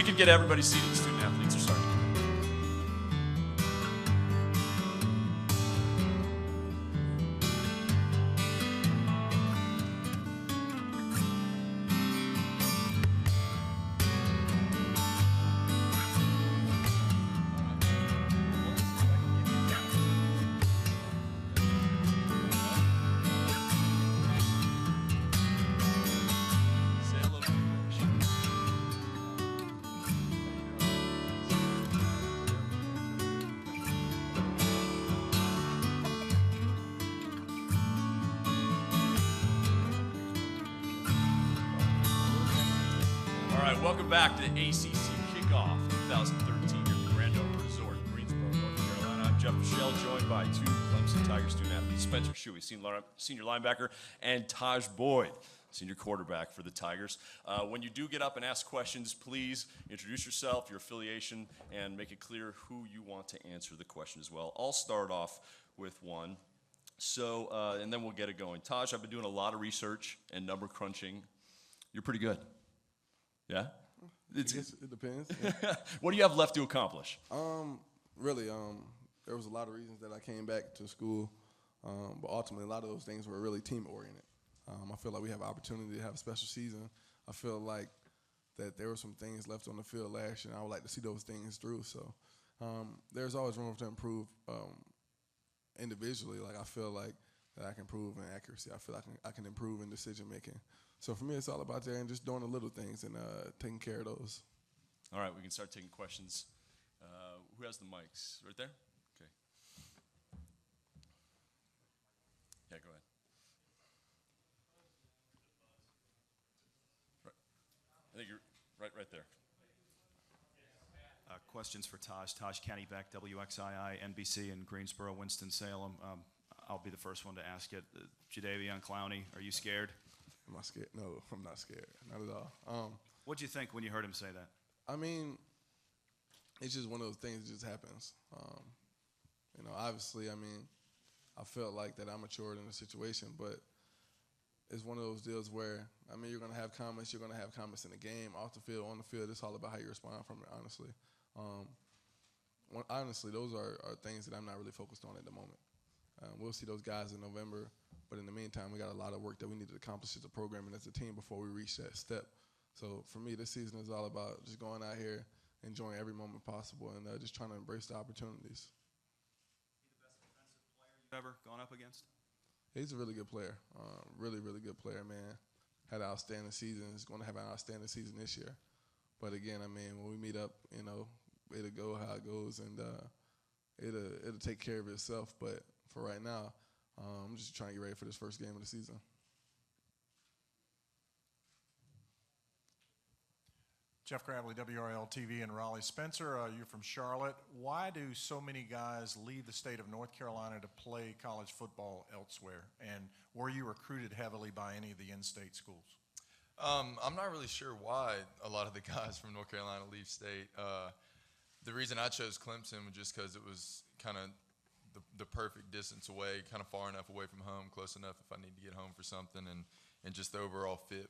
can get everybody seated. The student athletes are starting. Welcome back to the ACC Kickoff 2013 here at the Grand Oak Resort in Greensboro, North Carolina. I'm Jeff Michelle, joined by two Clemson Tigers student athletes, Spencer Shuey, senior linebacker, and Taj Boyd, senior quarterback for the Tigers. When you do get up and ask questions, please introduce yourself, your affiliation, and make it clear who you want to answer the question as well. I'll start off with one. So, and then we'll get it going. Taj, I've been doing a lot of research and number crunching. You're pretty good. Yeah? It depends. Yeah. What do you have left to accomplish? Really, there was a lot of reasons that I came back to school, but ultimately a lot of those things were really team-oriented. I feel like we have an opportunity to have a special season. I feel like that there were some things left on the field last year, and I would like to see those things through. So there's always room to improve individually. Like I feel like that I can improve in accuracy. I feel like I can improve in decision-making. So for me, it's all about that and just doing the little things and taking care of those. All right, we can start taking questions. Who has the mics? Right there? Okay. Yeah, go ahead. Right. I think you're right there. Questions for Taj. Taj Kennybeck, WXII, NBC in Greensboro, Winston-Salem. I'll be the first one to ask it. Jadeveon Clowney, are you scared? Am I scared? No, I'm not scared. Not at all. What'd you think when you heard him say that? I mean, it's just one of those things that just happens. Obviously, I felt like that I matured in the situation, but it's one of those deals where, you're going to have comments. You're going to have comments in the game, off the field, on the field. It's all about how you respond from it, honestly. Honestly, those are things that I'm not really focused on at the moment. We'll see those guys in November. But in the meantime, we got a lot of work that we need to accomplish as a program and as a team before we reach that step. So for me, this season is all about just going out here, enjoying every moment possible, and just trying to embrace the opportunities. He the best defensive player you've ever gone up against? He's a really good player. Really, really good player, man. Had an outstanding season. He's going to have an outstanding season this year. But again, when we meet up, it'll go how it goes, and it'll take care of itself. But for right now, I'm just trying to get ready for this first game of the season. Jeff Crabbley, WRL-TV in Raleigh. Spencer, you're from Charlotte. Why do so many guys leave the state of North Carolina to play college football elsewhere? And were you recruited heavily by any of the in-state schools? I'm not really sure why a lot of the guys from North Carolina leave state. The reason I chose Clemson was just because it was kind of the perfect distance away, kind of far enough away from home, close enough if I need to get home for something, and just the overall fit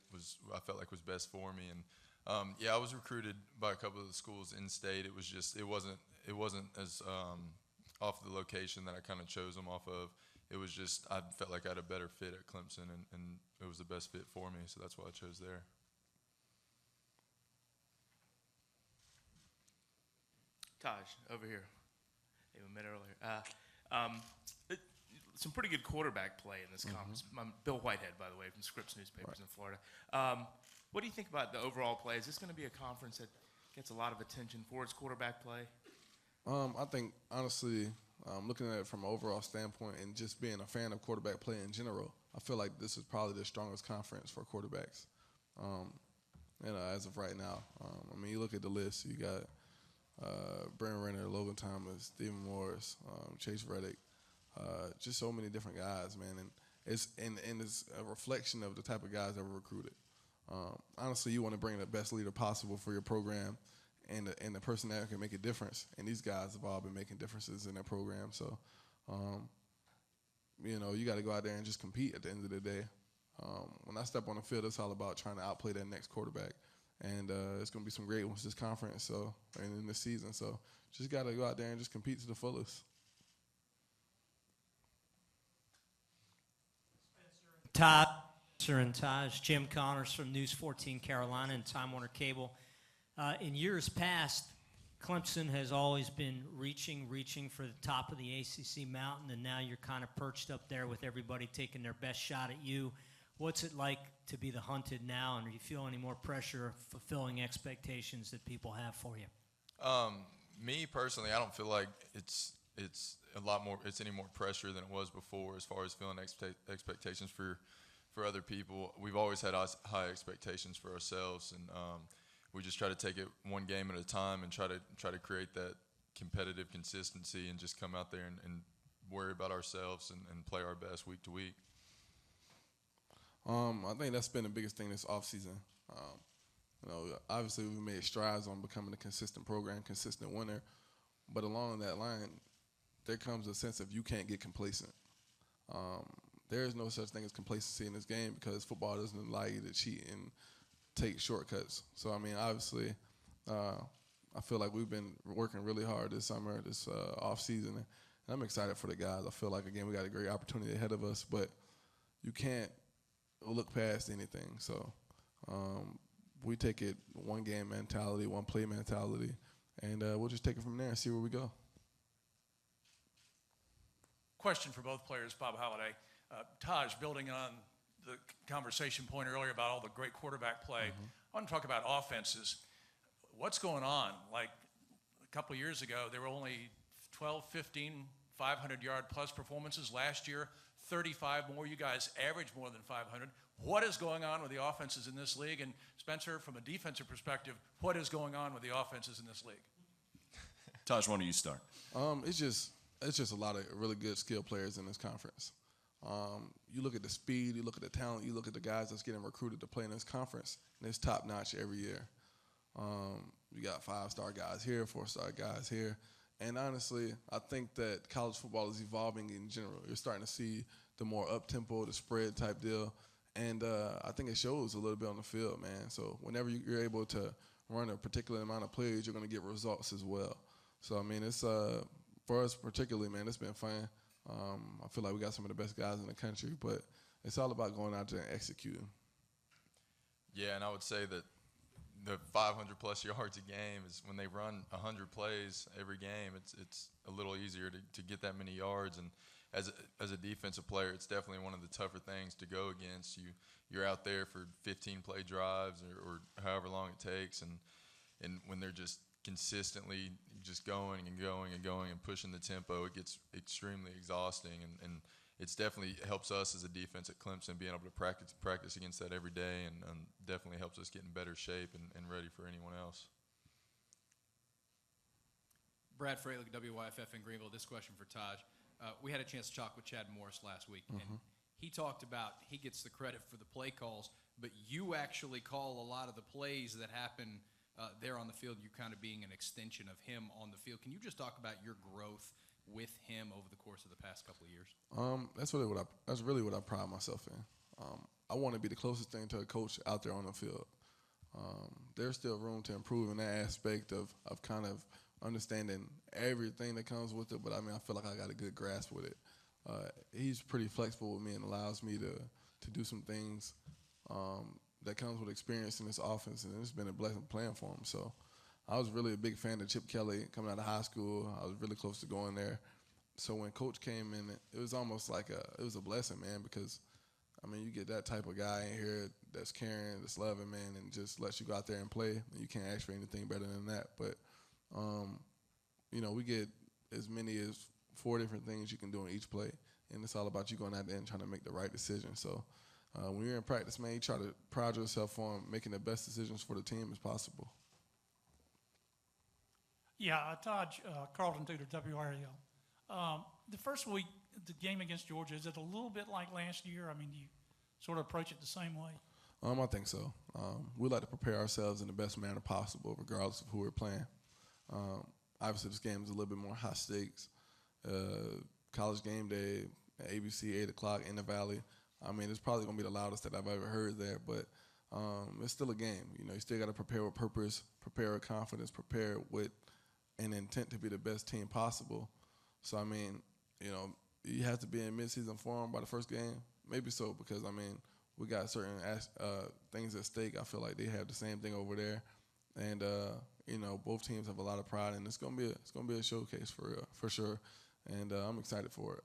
I felt like was best for me. And I was recruited by a couple of the schools in state. It was just it wasn't as off the location that I kind of chose them off of. It was just I felt like I had a better fit at Clemson, and it was the best fit for me, so that's why I chose there. Taj, over here. We met earlier. Some pretty good quarterback play in this conference. Bill Whitehead, by the way, from Scripps Newspapers in Florida. What do you think about the overall play? Is this going to be a conference that gets a lot of attention for its quarterback play? I think, honestly, looking at it from an overall standpoint and just being a fan of quarterback play in general, I feel like this is probably the strongest conference for quarterbacks, as of right now. You look at the list. You got Brent Renner, Logan Thomas, Stephen Morris, Chase Reddick, just so many different guys, man. And it's a reflection of the type of guys that were recruited. Honestly, you want to bring the best leader possible for your program and the person that can make a difference. And these guys have all been making differences in their program. So, you got to go out there and just compete at the end of the day. When I step on the field, it's all about trying to outplay that next quarterback. and it's going to be some great ones this conference. So and in this season, so just got to go out there and just compete to the fullest. Todd, Sir and Taj, Jim Connors from News 14 Carolina and Time Warner Cable. In years past, Clemson has always been reaching for the top of the ACC mountain, and now you're kind of perched up there with everybody taking their best shot at you. What's it like to be the hunted now, and do you feel any more pressure fulfilling expectations that people have for you? Me personally, I don't feel like it's a lot more. It's any more pressure than it was before, as far as feeling expectations for other people. We've always had high expectations for ourselves, and we just try to take it one game at a time and try to create that competitive consistency and just come out there and worry about ourselves and play our best week to week. I think that's been the biggest thing this offseason. Obviously we made strides on becoming a consistent program, consistent winner, but along that line, there comes a sense of you can't get complacent. There is no such thing as complacency in this game because football doesn't allow you to cheat and take shortcuts. So, I mean, obviously, I feel like we've been working really hard this summer, this offseason, and I'm excited for the guys. I feel like, again, we got a great opportunity ahead of us, but you can't look past anything. So we take it one game mentality, one play mentality, and we'll just take it from there and see where we go. Question for both players, Bob Holliday. Taj, building on the conversation point earlier about all the great quarterback play, I want to talk about offenses. What's going on? Like a couple of years ago, there were only 12, 15, 500-yard plus performances. Last year, 35 more. You guys average more than 500. What is going on with the offenses in this league? And Spencer, from a defensive perspective, what is going on with the offenses in this league? Taj, why don't you start? It's just a lot of really good skill players in this conference. You look at the speed, you look at the talent, you look at the guys that's getting recruited to play in this conference, and it's top-notch every year. You got 5-star guys here, 4-star guys here. And honestly, I think that college football is evolving in general. You're starting to see the more up-tempo, the spread type deal. And I think it shows a little bit on the field, man. So whenever you're able to run a particular amount of plays, you're going to get results as well. So, I mean, it's for us particularly, man, it's been fun. I feel like we got some of the best guys in the country, but it's all about going out there and executing. Yeah, and I would say that the 500-plus yards a game is when they run 100 plays every game, it's a little easier to get that many yards. And as a defensive player, it's definitely one of the tougher things to go against. You're out there for 15-play drives or however long it takes, and when they're just consistently just going and pushing the tempo, it gets extremely exhausting, and it's definitely helps us as a defense at Clemson being able to practice against that every day, and definitely helps us get in better shape and ready for anyone else. Brad Fralick, WYFF in Greenville. This question for Taj. We had a chance to talk with Chad Morris last week, and he talked about he gets the credit for the play calls, but you actually call a lot of the plays that happen there on the field, you kind of being an extension of him on the field. Can you just talk about your growth with him over the course of the past couple of years? That's really what I pride myself in. I want to be the closest thing to a coach out there on the field. There's still room to improve in that aspect of kind of understanding everything that comes with it, but I mean, I feel like I got a good grasp with it. He's pretty flexible with me and allows me to do some things that comes with experience in this offense, and it's been a blessing playing for him. So I was really a big fan of Chip Kelly coming out of high school. I was really close to going there. So when Coach came in, it was almost like it was a blessing, man, because, I mean, you get that type of guy in here that's caring, that's loving, man, and just lets you go out there and play. And you can't ask for anything better than that. But, we get as many as 4 different things you can do in each play, and it's all about you going out there and trying to make the right decision. So when you're in practice, man, you try to pride yourself on making the best decisions for the team as possible. Yeah, Taj, Carlton Tudor, WRAL. The first week, the game against Georgia, is it a little bit like last year? I mean, do you sort of approach it the same way? I think so. We like to prepare ourselves in the best manner possible, regardless of who we're playing. Obviously, this game is a little bit more high stakes. College game day, ABC, 8 o'clock in the Valley. I mean, it's probably going to be the loudest that I've ever heard there, but it's still a game. You know, you still got to prepare with purpose, prepare with confidence, prepare with an intent to be the best team possible. So, I mean, you know, you have to be in midseason form by the first game. Maybe so, because, I mean, we got certain things at stake. I feel like they have the same thing over there. And, you know, both teams have a lot of pride, and it's gonna be a showcase for sure. And I'm excited for it.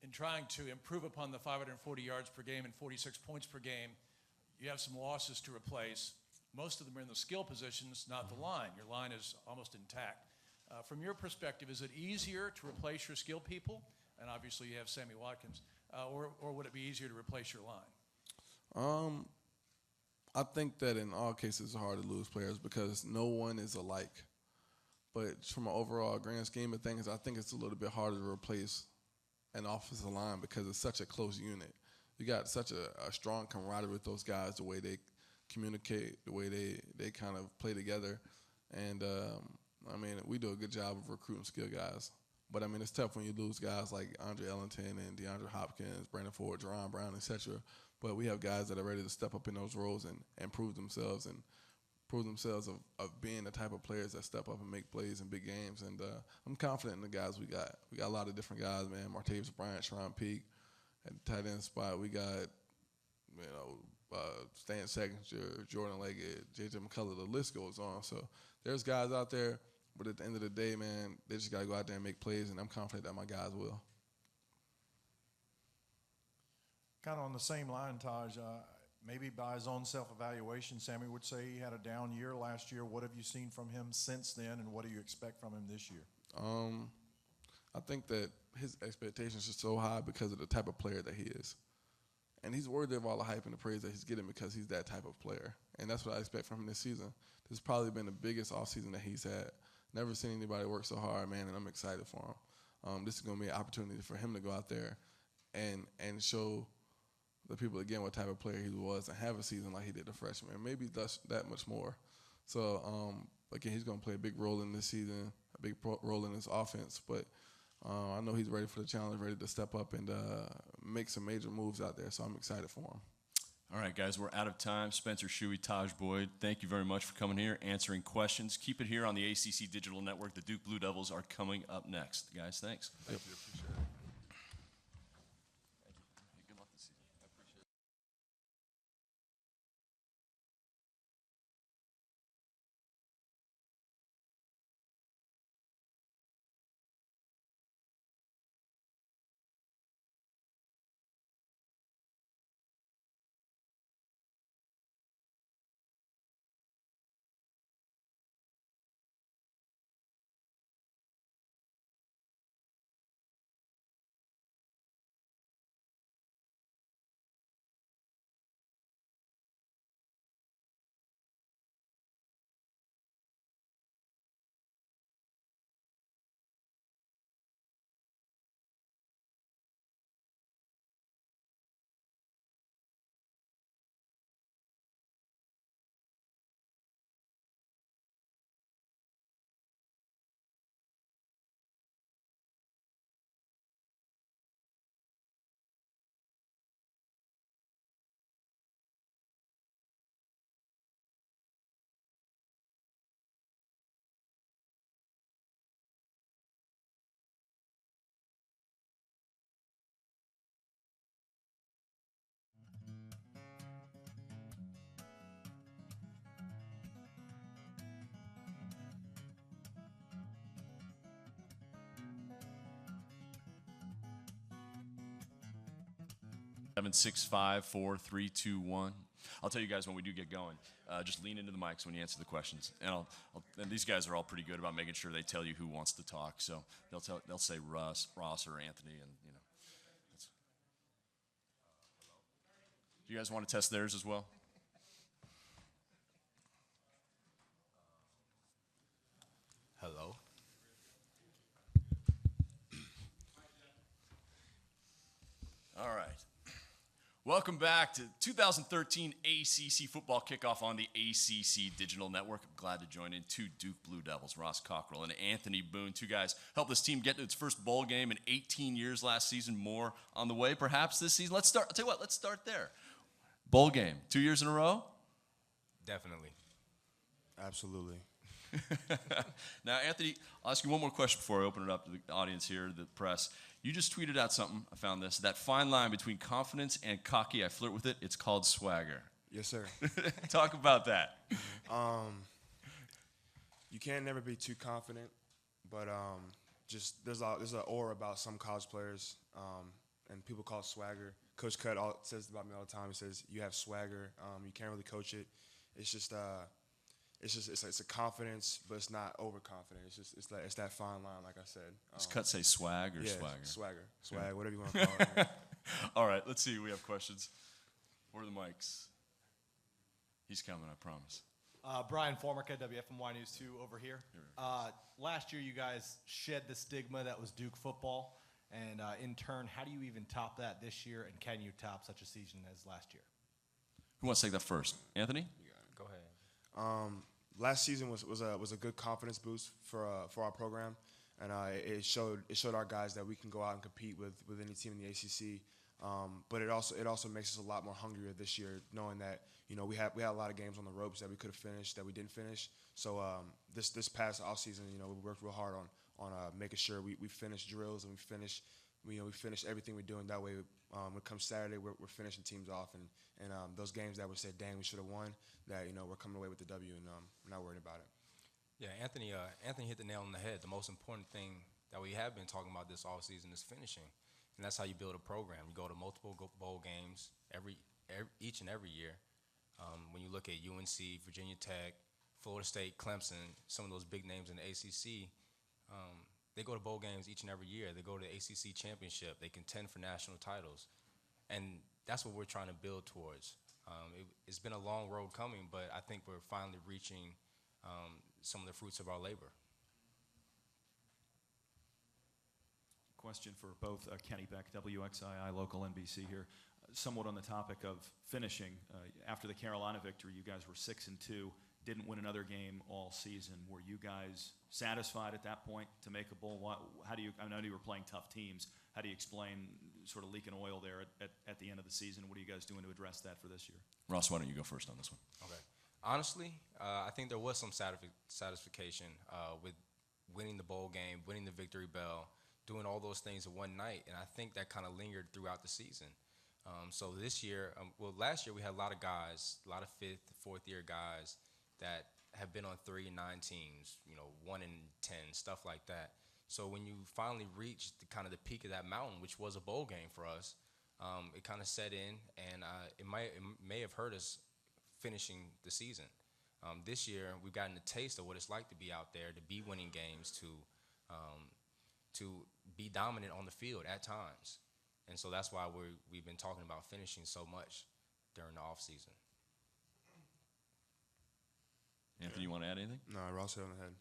In trying to improve upon the 540 yards per game and 46 points per game, you have some losses to replace. Most of them are in the skill positions, not the line. Your line is almost intact. From your perspective, is it easier to replace your skill people? And obviously you have Sammy Watkins. Or would it be easier to replace your line? I think that in all cases it's hard to lose players because no one is alike. But from an overall grand scheme of things, I think it's a little bit harder to replace an offensive line because it's such a close unit. You got such a strong camaraderie with those guys, the way they communicate, the way they kind of play together. And, I mean, we do a good job of recruiting skill guys. But, I mean, it's tough when you lose guys like Andre Ellington and DeAndre Hopkins, Brandon Ford, Jerron Brown, et cetera. But we have guys that are ready to step up in those roles and prove themselves of being the type of players that step up and make plays in big games. And I'm confident in the guys we got. We got a lot of different guys, man. Martavis Bryant, Sharon Peak. At the tight end spot, we got, you know, Stan Seckinger, Jordan Leggett, J.J. McCullough. The list goes on. So there's guys out there, but at the end of the day, man, they just got to go out there and make plays, and I'm confident that my guys will. Kind of on the same line, Taj, maybe by his own self-evaluation, Sammy would say he had a down year last year. What have you seen from him since then, and what do you expect from him this year? I think that his expectations are so high because of the type of player that he is. And he's worthy of all the hype and the praise that he's getting because he's that type of player. And that's what I expect from him this season. This has probably been the biggest offseason that he's had. Never seen anybody work so hard, man, and I'm excited for him. This is going to be an opportunity for him to go out there and show the people, again, what type of player he was and have a season like he did the freshman, and maybe that much more. So, again, he's going to play a big role in this season, a big role in this offense. But I know he's ready for the challenge, ready to step up and make some major moves out there, so I'm excited for him. All right, guys, we're out of time. Spencer Shuey, Taj Boyd, thank you very much for coming here, answering questions. Keep it here on the ACC Digital Network. The Duke Blue Devils are coming up next. Guys, thanks. Thank you. Appreciate it. Good luck this season. I appreciate it. Seven, 6, 5, 4, 3, 2, 1. I'll tell you guys when we do get going. Just lean into the mics when you answer the questions, and and these guys are all pretty good about making sure they tell you who wants to talk. So they'll say Ross, or Anthony, and you know. Do you guys want to test theirs as well? Hello. All right. Welcome. welcome back to 2013 ACC Football Kickoff on the ACC Digital Network. I'm glad to join in two Duke Blue Devils, Ross Cockrell and Anthony Boone. Two guys helped this team get to its first bowl game in 18 years last season. More on the way, perhaps, this season. I'll tell you what, let's start there. Bowl game, 2 years in a row? Definitely. Absolutely. Now, Anthony, I'll ask you one more question before I open it up to the audience here, the press. You just tweeted out something. I found this. That fine line between confidence and cocky, I flirt with it. It's called swagger. Yes, sir. Talk about that. You can't never be too confident, but just there's an aura about some college players, and people call it swagger. Coach Cutt says about me all the time. He says, you have swagger. You can't really coach it. It's a confidence, but it's not overconfident. It's that fine line, like I said. Does Cut say swag or yeah, swagger? Swag, Yeah. whatever you want to call it. All right, let's see. We have questions. Where are the mics? He's coming, I promise. Brian Formica, WFMY News 2 over here. Last year, you guys shed the stigma that was Duke football. And in turn, how do you even top that this year? And can you top such a season as last year? Who wants to take that first? Anthony? Go ahead. Last season was a good confidence boost for our program, and it showed our guys that we can go out and compete with any team in the ACC. But it also makes us a lot more hungrier this year, knowing that we had a lot of games on the ropes that we could have finished that we didn't finish. So this past offseason, we worked real hard on making sure we finish drills and we finish everything we're doing. That way, when it comes Saturday, we're finishing teams off, and those games that we said, dang, we should have won, that we're coming away with the W, and we're not worried about it. Yeah, Anthony hit the nail on the head. The most important thing that we have been talking about this offseason is finishing, and that's how you build a program. You go to multiple bowl games each and every year. When you look at UNC, Virginia Tech, Florida State, Clemson, some of those big names in the ACC, they go to bowl games each and every year. They go to the ACC championship. They contend for national titles, and that's what we're trying to build towards. It's been a long road coming, but I think we're finally reaching some of the fruits of our labor. Question for both Kenny Beck, WXII, local NBC here. Somewhat on the topic of finishing. After the Carolina victory, you guys were 6-2, didn't win another game all season. Were you guys satisfied at that point to make a bowl? I know you were playing tough teams. How do you explain sort of leaking oil there at the end of the season? What are you guys doing to address that for this year? Ross, why don't you go first on this one? Okay. Honestly, I think there was some satisfaction with winning the bowl game, winning the victory bell, doing all those things in one night, and I think that kind of lingered throughout the season. So this year, last year we had a lot of guys, a lot of 5th, 4th year guys that have been on 3 and 9 teams, 1 and 10, stuff like that. So when you finally reached the peak of that mountain, which was a bowl game for us, it kind of set in, and it may have hurt us finishing the season. This year, we've gotten a taste of what it's like to be out there, to be winning games, to be dominant on the field at times. And so that's why we've been talking about finishing so much during the offseason. Anthony, you want to add anything? No, Ross hit on the head.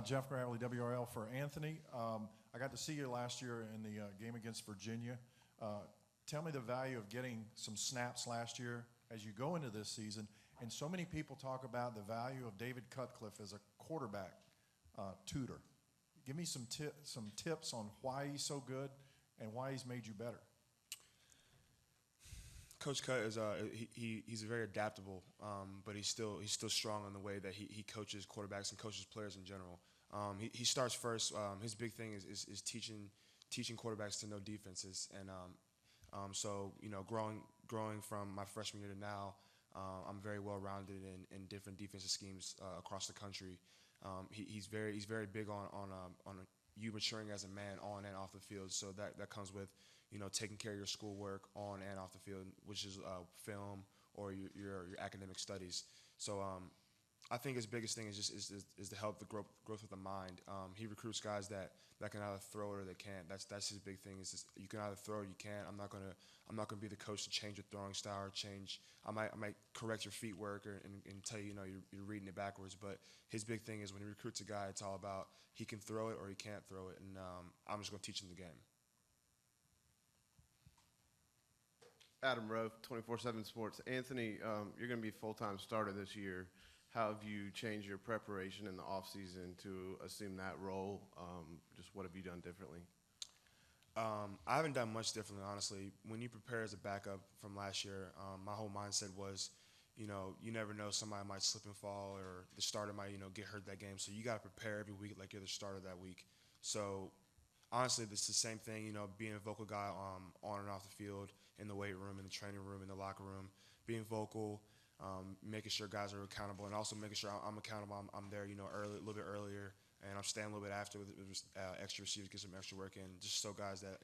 Jeff Gravely, WRL for Anthony. I got to see you last year in the game against Virginia. Tell me the value of getting some snaps last year as you go into this season. And so many people talk about the value of David Cutcliffe as a quarterback tutor. Give me some tips on why he's so good and why he's made you better. Coach Cutt is he's very adaptable, but he's still strong in the way that he coaches quarterbacks and coaches players in general. He starts first. His big thing is teaching quarterbacks to know defenses, and so growing from my freshman year to now, I'm very well rounded in different defensive schemes across the country. He's very big on you maturing as a man on and off the field. So that comes with taking care of your schoolwork on and off the field, which is film or your academic studies. So I think his biggest thing is to help the growth of the mind. He recruits guys that can either throw it or they can't. That's his big thing. Is just, you can either throw or you can't. I'm not gonna be the coach to change your throwing style or change. I might correct your feet work and tell you you're reading it backwards. But his big thing is when he recruits a guy, it's all about he can throw it or he can't throw it, and I'm just gonna teach him the game. Adam Rowe, 24/7 Sports. Anthony, you're going to be full-time starter this year. How have you changed your preparation in the offseason to assume that role? Just what have you done differently? I haven't done much differently, honestly. When you prepare as a backup from last year, my whole mindset was, you never know, somebody might slip and fall, or the starter might, get hurt that game. So you got to prepare every week like you're the starter that week. So honestly, it's the same thing, being a vocal guy on and off the field, in the weight room, in the training room, in the locker room, being vocal, making sure guys are accountable, and also making sure I'm accountable. I'm there, early, a little bit earlier, and I'm staying a little bit after with extra receivers, get some extra work in, just so guys that,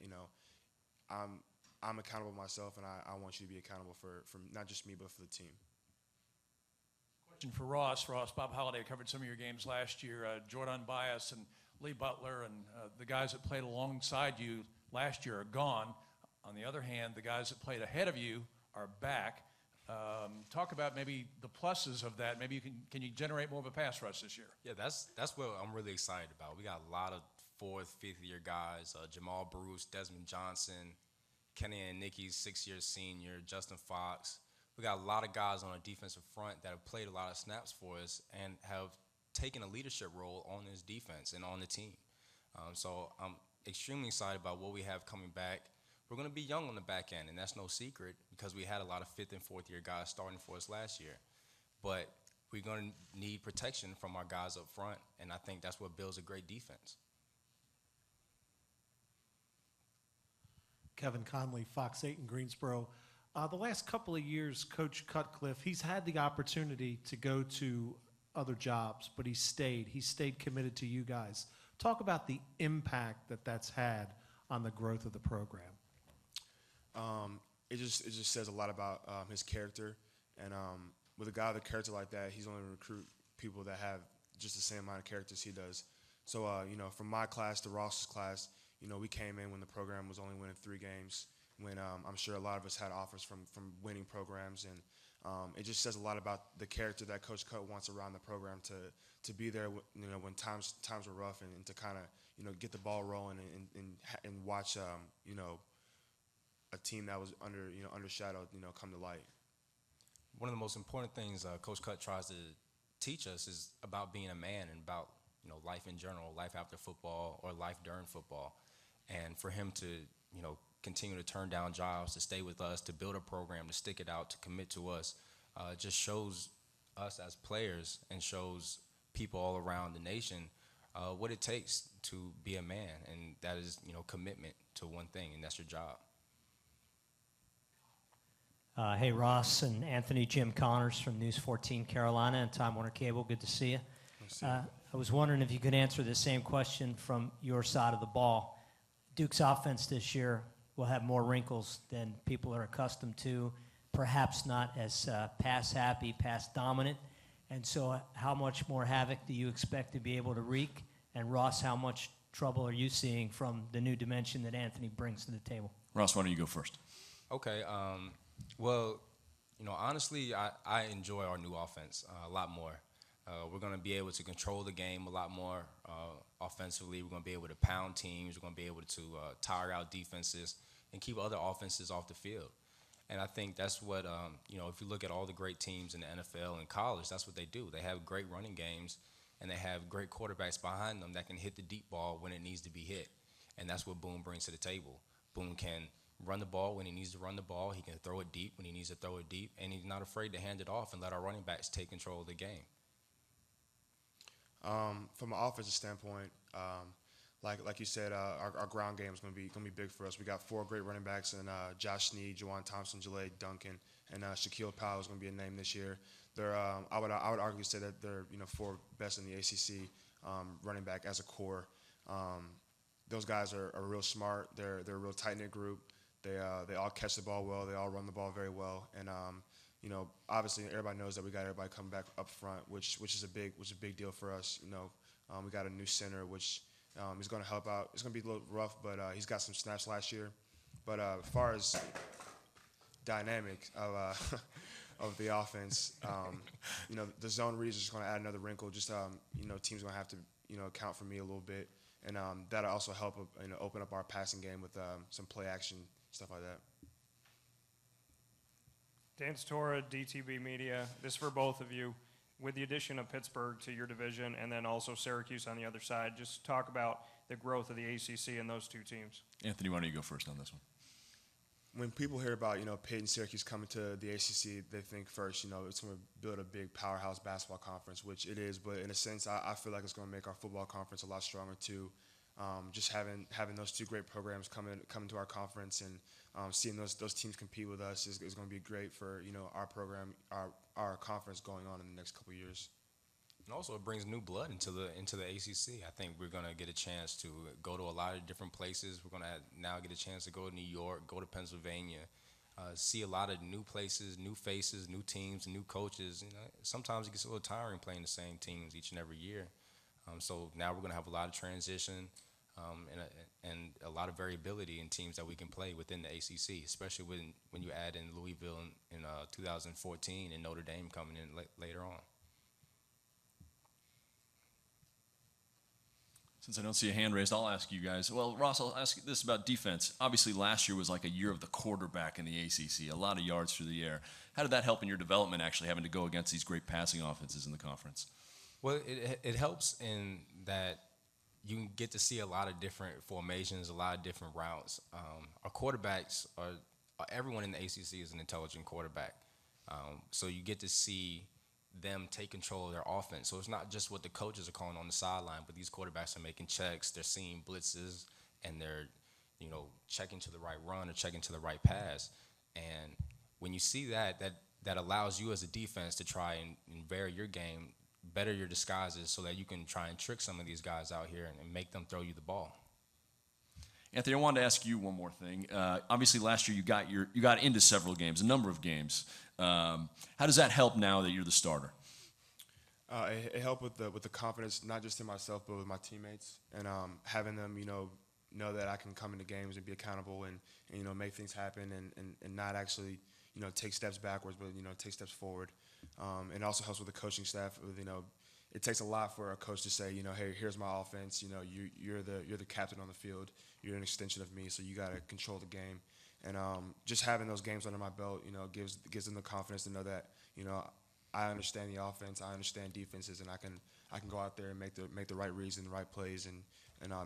I'm accountable myself, and I want you to be accountable for not just me, but for the team. Question for Ross. Bob Holliday covered some of your games last year. Jordan Bias and Lee Butler and the guys that played alongside you last year are gone. On the other hand, the guys that played ahead of you are back. Talk about maybe the pluses of that. Maybe can you generate more of a pass rush this year? Yeah, that's what I'm really excited about. We got a lot of 4th, 5th-year guys, Jamal Bruce, Desmond Johnson, Kenny and Nicky's 6-year senior, Justin Fox. We got a lot of guys on our defensive front that have played a lot of snaps for us and have taken a leadership role on this defense and on the team. So I'm extremely excited about what we have coming back. We're going to be young on the back end, and that's no secret because we had a lot of 5th and 4th-year guys starting for us last year. But we're going to need protection from our guys up front, and I think that's what builds a great defense. Kevin Conley, Fox 8 in Greensboro. The last couple of years, Coach Cutcliffe, he's had the opportunity to go to other jobs, but he stayed. He stayed committed to you guys. Talk about the impact that's had on the growth of the program. It just says a lot about his character, and with a guy with a character like that, he's only recruit people that have just the same amount of characters he does. So from my class to Ross's class, we came in when the program was only winning 3 games, when I'm sure a lot of us had offers from winning programs, and it just says a lot about the character that Coach Cut wants around the program to be there, when times were rough, and to kind of get the ball rolling and watch a team that was undershadowed come to light. One of the most important things Coach Cut tries to teach us is about being a man and about life in general, life after football or life during football, and for him to continue to turn down jobs, to stay with us, to build a program, to stick it out, to commit to us, just shows us as players and shows people all around the nation what it takes to be a man, and that is commitment to one thing, and that's your job. Hey, Ross and Anthony, Jim Connors from News 14 Carolina and Time Warner Cable. Good to see you. I was wondering if you could answer the same question from your side of the ball. Duke's offense this year will have more wrinkles than people are accustomed to, perhaps not as pass-happy, pass-dominant. And so how much more havoc do you expect to be able to wreak? And Ross, how much trouble are you seeing from the new dimension that Anthony brings to the table? Ross, why don't you go first? Okay. Well, honestly, I enjoy our new offense a lot more. We're going to be able to control the game a lot more offensively. We're going to be able to pound teams. We're going to be able to tire out defenses and keep other offenses off the field. And I think that's what, if you look at all the great teams in the NFL and college, that's what they do. They have great running games, and they have great quarterbacks behind them that can hit the deep ball when it needs to be hit. And that's what Boone brings to the table. Boone can run the ball when he needs to run the ball. He can throw it deep when he needs to throw it deep. And he's not afraid to hand it off and let our running backs take control of the game. From an offensive standpoint, like you said, our ground game is going to be big for us. We got 4 great running backs, and Josh Snead, Juwan Thompson, Jalea Duncan, and Shaquille Powell is going to be a name this year. They're I would argue say that they're 4 best in the ACC running back as a core. Those guys are real smart. They're a real tight knit group. They all catch the ball well. They all run the ball very well, and obviously everybody knows that we got everybody coming back up front, which is a big deal for us. We got a new center, which is going to help out. It's going to be a little rough, but he's got some snaps last year. But as far as dynamic of of the offense, the zone reads is just going to add another wrinkle. Just teams are going to have to account for me a little bit, and that'll also help open up our passing game with some play action stuff like that. Dan Stora, DTB Media. This is for both of you. With the addition of Pittsburgh to your division and then also Syracuse on the other side, just talk about the growth of the ACC and those two teams. Anthony, why don't you go first on this one? When people hear about, Pitt and Syracuse coming to the ACC, they think first, it's going to build a big powerhouse basketball conference, which it is. But in a sense, I feel like it's going to make our football conference a lot stronger too. Just having those two great programs coming to our conference and seeing those teams compete with us is going to be great for our program, our conference going on in the next couple of years. And also, it brings new blood into the ACC. I think we're going to get a chance to go to a lot of different places. We're going to now get a chance to go to New York, go to Pennsylvania, see a lot of new places, new faces, new teams, new coaches. Sometimes it gets a little tiring playing the same teams each and every year. So now we're going to have a lot of transition and a lot of variability in teams that we can play within the ACC, especially when you add in Louisville in 2014 and Notre Dame coming in later on. Since I don't see a hand raised, I'll ask you guys. Well, Ross, I'll ask you this about defense. Obviously, last year was like a year of the quarterback in the ACC, a lot of yards through the air. How did that help in your development, actually having to go against these great passing offenses in the conference? Well, it helps in that you can get to see a lot of different formations, a lot of different routes. Our quarterbacks everyone in the ACC is an intelligent quarterback. So you get to see them take control of their offense. So it's not just what the coaches are calling on the sideline, but these quarterbacks are making checks, they're seeing blitzes, and they're, checking to the right run or checking to the right pass. And when you see that allows you as a defense to try and vary your game, better your disguises so that you can try and trick some of these guys out here and make them throw you the ball. Anthony, I wanted to ask you one more thing. Obviously, last year you got into several games, a number of games. How does that help now that you're the starter? It helped with the confidence, not just in myself, but with my teammates, and having them, know that I can come into games and be accountable and make things happen and not actually, take steps backwards, but take steps forward. It also helps with the coaching staff. It takes a lot for a coach to say, hey, here's my offense. You're the captain on the field. You're an extension of me, so you got to control the game. And just having those games under my belt, gives them the confidence to know that, I understand the offense, I understand defenses, and I can go out there and make the right reads and the right plays and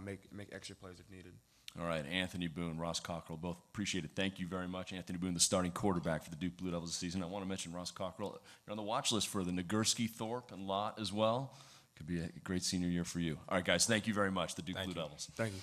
make extra plays if needed. All right, Anthony Boone, Ross Cockrell, both appreciate it. Thank you very much. Anthony Boone, the starting quarterback for the Duke Blue Devils this season. I want to mention Ross Cockrell. You're on the watch list for the Nagurski, Thorpe, and Lott as well. Could be a great senior year for you. All right, guys, thank you very much, the Duke Blue Devils. Thank you.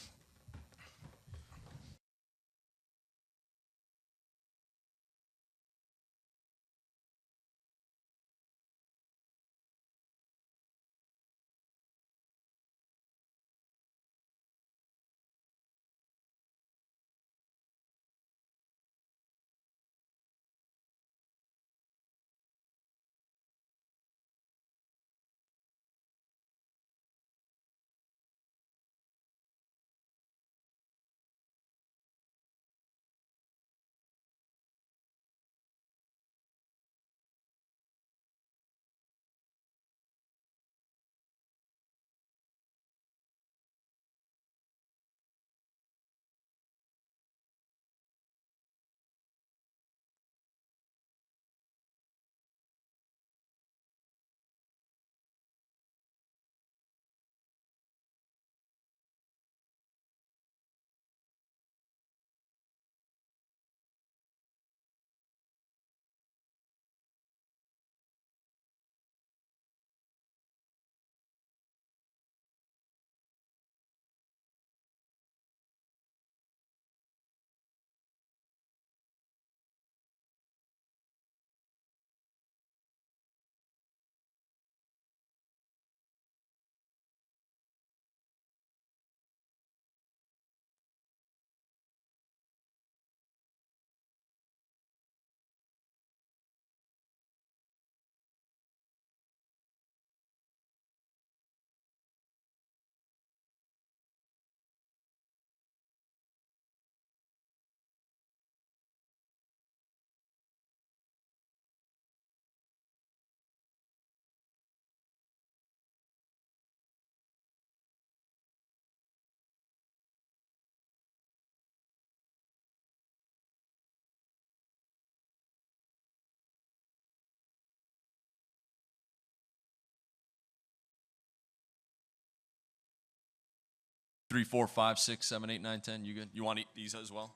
3, 4, 5, 6, 7, 8, 9, 10. You good? You want these as well?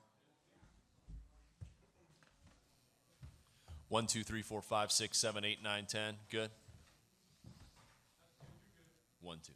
1, 2, 3, 4, 5, 6, 7, 8, 9, 10. Good? 1, 2.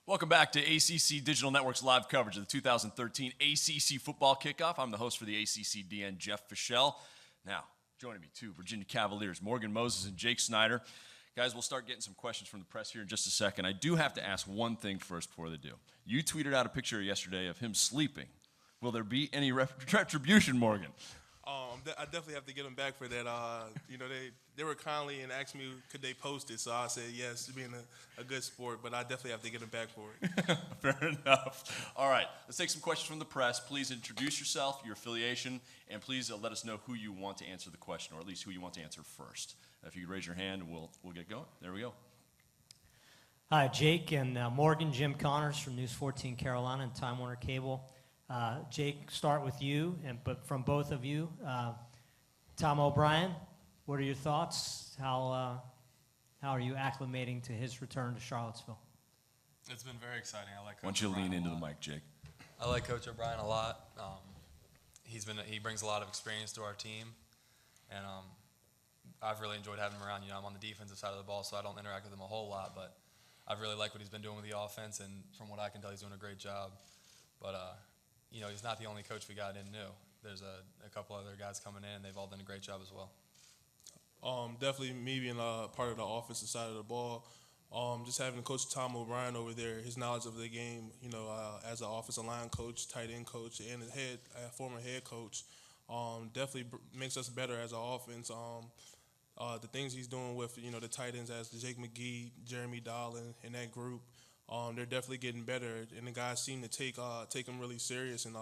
Welcome back to ACC Digital Network's live coverage of the 2013 ACC Football Kickoff. I'm the host for the ACCDN, Jeff Fischel. Now, joining me, two Virginia Cavaliers, Morgan Moses and Jake Snyder. Guys, we'll start getting some questions from the press here in just a second. I do have to ask one thing first before they do. You tweeted out a picture yesterday of him sleeping. Will there be any retribution, Morgan? I definitely have to get them back for that. They were kindly and asked me could they post it, so I said yes, being a good sport, but I definitely have to get them back for it. Fair enough. All right, let's take some questions from the press. Please introduce yourself, your affiliation, and please let us know who you want to answer the question, or at least who you want to answer first. If you could raise your hand, we'll get going. There we go. Hi, Jake and Morgan. Jim Connors from News 14 Carolina and Time Warner Cable. Jake, start with you, but from both of you. Tom O'Brien, what are your thoughts? How are you acclimating to his return to Charlottesville? It's been very exciting. I like Coach Why don't you O'Brien lean into the mic, Jake? I like Coach O'Brien a lot. He brings a lot of experience to our team, and I've really enjoyed having him around. I'm on the defensive side of the ball, so I don't interact with him a whole lot, but I've really liked what he's been doing with the offense, and from what I can tell, he's doing a great job. But he's not the only coach we got in new. There's a couple other guys coming in, and they've all done a great job as well. Definitely me being part of the offensive side of the ball. Just having Coach Tom O'Brien over there, his knowledge of the game, as an offensive line coach, tight end coach, and a former head coach, definitely makes us better as an offense. The things he's doing with, the tight ends as Jake McGee, Jeremy Dolan, and that group, they're definitely getting better, and the guys seem to take them really serious and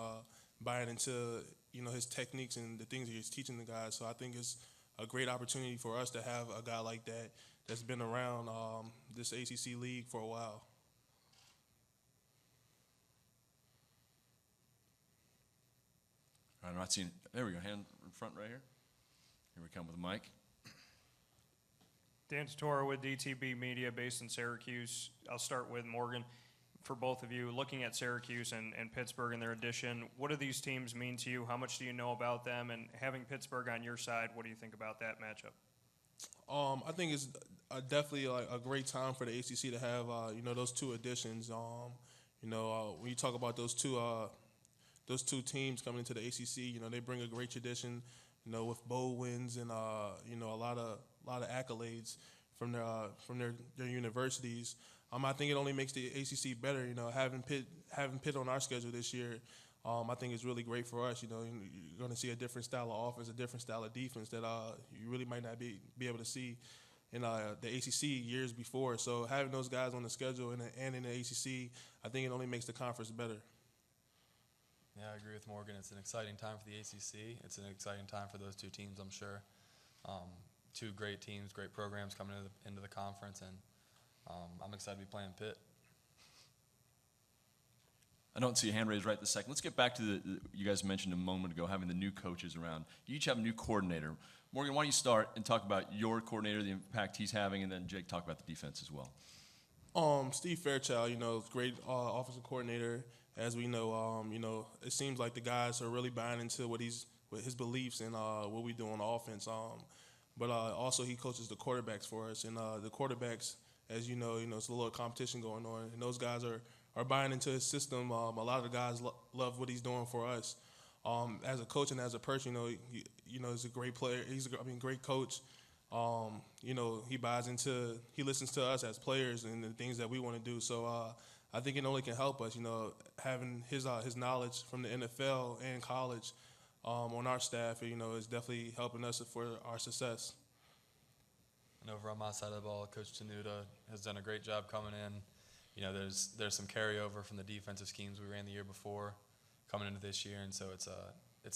buying into his techniques and the things he's teaching the guys. So I think it's a great opportunity for us to have a guy like that that's been around this ACC league for a while. I'm not seeing. There we go. Hand in front right here. Here we come with the mic. Dan Toro with DTB Media based in Syracuse. I'll start with Morgan. For both of you, looking at Syracuse and Pittsburgh and their addition, what do these teams mean to you? How much do you know about them? And having Pittsburgh on your side, what do you think about that matchup? I think it's definitely a great time for the ACC to have those two additions. When you talk about those two teams coming into the ACC, they bring a great tradition, with bowl wins and a lot of accolades from their universities. I think it only makes the ACC better. Having Pitt on our schedule this year, I think it's really great for us. You're going to see a different style of offense, a different style of defense that you really might not be able to see in the ACC years before. So having those guys on the schedule and in the ACC, I think it only makes the conference better. Yeah, I agree with Morgan. It's an exciting time for the ACC. It's an exciting time for those two teams, I'm sure. Two great teams, great programs coming into the conference, and I'm excited to be playing Pitt. I don't see a hand raised right this second. Let's get back to you guys mentioned a moment ago, having the new coaches around. You each have a new coordinator. Morgan, why don't you start and talk about your coordinator, the impact he's having, and then Jake talk about the defense as well. Steve Fairchild, great offensive coordinator. As we know, it seems like the guys are really buying into with his beliefs and what we do on offense. But also he coaches the quarterbacks for us, and the quarterbacks, as you know, it's a little competition going on, and those guys are buying into his system. A lot of the guys love what he's doing for us. As a coach and as a person, he's a great player. Great coach. He listens to us as players and the things that we want to do. So I think it only can help us, having his knowledge from the NFL and college on our staff, is definitely helping us for our success. And over on my side of the ball, Coach Tenuta has done a great job coming in. There's some carryover from the defensive schemes we ran the year before coming into this year, and so it's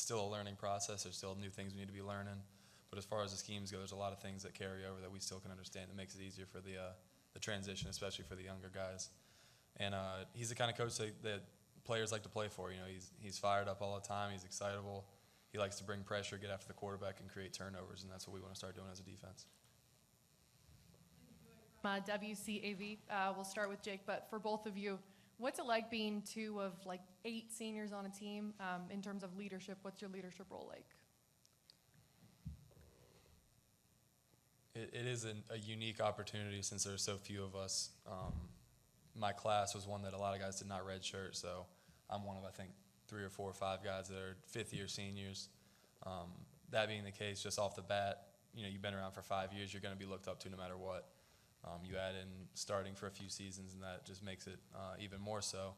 still a learning process. There's still new things we need to be learning. But as far as the schemes go, there's a lot of things that carry over that we still can understand. That makes it easier for the transition, especially for the younger guys. And he's the kind of coach that players like to play for. He's fired up all the time. He's excitable. He likes to bring pressure, get after the quarterback, and create turnovers, and that's what we want to start doing as a defense. WCAV, we'll start with Jake, but for both of you, what's it like being two of 8 seniors on a team in terms of leadership? What's your leadership role like? It is a unique opportunity since there's so few of us. My class was one that a lot of guys did not redshirt, so I'm one of, I think, 3 or 4 or 5 guys that are fifth-year seniors. That being the case, just off the bat, you've been around for 5 years, you're going to be looked up to no matter what. You add in starting for a few seasons, and that just makes it even more so.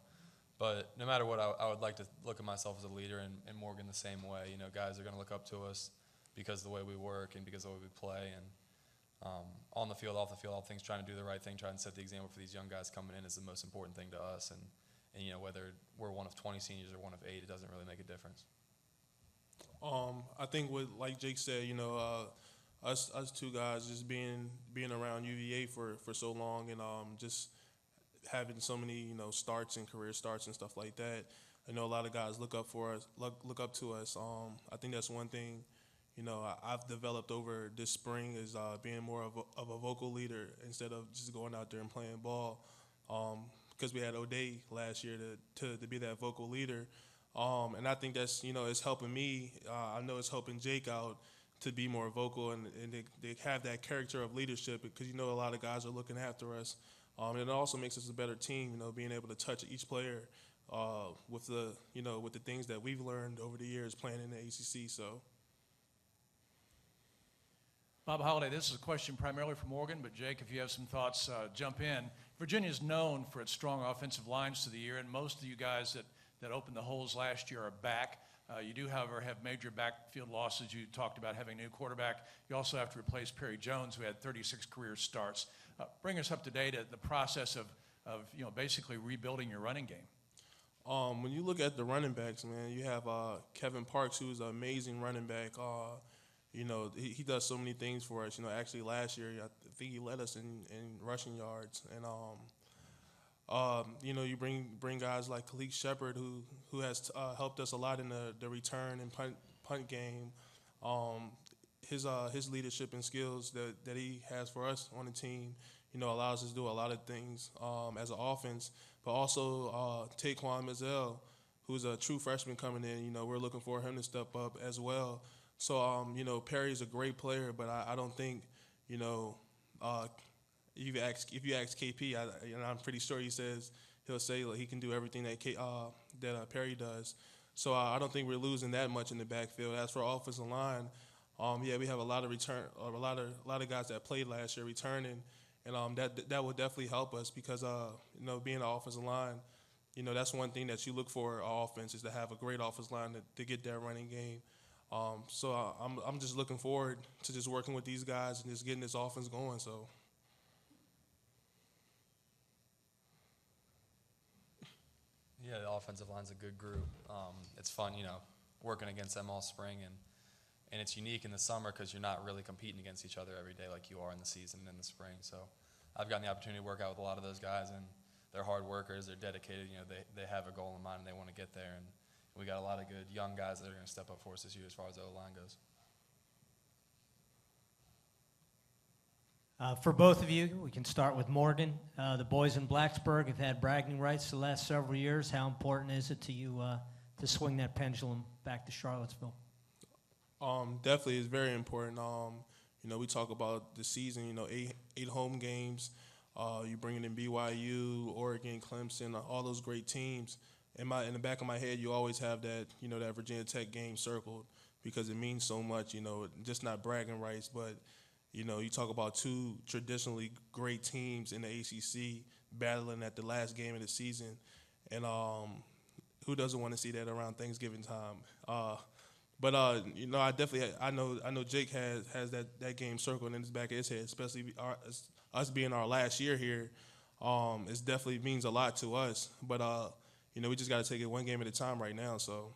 But no matter what, I would like to look at myself as a leader, and Morgan the same way. Guys are going to look up to us because of the way we work and because of the way we play. And on the field, off the field, all things trying to do the right thing, trying to set the example for these young guys coming in is the most important thing to us. And whether we're one of 20 seniors or one of 8, it doesn't really make a difference. I think like Jake said, us two guys just being around UVA for so long and just having so many starts and career starts and stuff like that. I know a lot of guys look up to us. I think that's one thing I've developed over this spring is being more of a vocal leader instead of just going out there and playing ball. Because we had O'Day last year to be that vocal leader. And I think that's, it's helping me. I know it's helping Jake out to be more vocal and they have that character of leadership because, a lot of guys are looking after us. And it also makes us a better team, being able to touch each player with the things that we've learned over the years playing in the ACC. So. Bob Holliday, this is a question primarily for Morgan, but Jake, if you have some thoughts, jump in. Virginia is known for its strong offensive lines to the year, and most of you guys that opened the holes last year are back. You do, however, have major backfield losses. You talked about having a new quarterback. You also have to replace Perry Jones, who had 36 career starts. Bring us up to date at the process of basically rebuilding your running game. When you look at the running backs, man, you have Kevin Parks, who's an amazing running back. He does so many things for us. Actually last year, I think he led us in rushing yards. And You bring guys like Khalid Shepard, who has helped us a lot in the return and punt game. His leadership and skills that he has for us on the team, allows us to do a lot of things as an offense. But also Taquan Mizell, who's a true freshman coming in. We're looking for him to step up as well. So Perry's a great player, but I don't think if you ask KP, I'm pretty sure he'll say like, he can do everything that Perry does. So I don't think we're losing that much in the backfield. As for our offensive line, we have a lot of guys that played last year returning, and that will definitely help us because being an offensive line, that's one thing that you look for our offense is to have a great offensive line to get that running game. So I'm just looking forward to just working with these guys and just getting this offense going. So. Yeah, the offensive line's a good group. It's fun, working against them all spring, and it's unique in the summer because you're not really competing against each other every day like you are in the season and in the spring. So I've gotten the opportunity to work out with a lot of those guys, and they're hard workers, they're dedicated, they have a goal in mind and they want to get there, and we got a lot of good young guys that are going to step up for us this year as far as the O-line goes. For both of you, we can start with Morgan. The boys in Blacksburg have had bragging rights the last several years. How important is it to you to swing that pendulum back to Charlottesville? Definitely, it's very important. We talk about the season, 8 home games. You bringing in BYU, Oregon, Clemson, all those great teams. In the back of my head, you always have that, that Virginia Tech game circled because it means so much, just not bragging rights, but you talk about 2 traditionally great teams in the ACC battling at the last game of the season, and who doesn't want to see that around Thanksgiving time? But I know Jake has that game circled in his back of his head, especially us being our last year here. It definitely means a lot to us, but we just got to take it one game at a time right now. So.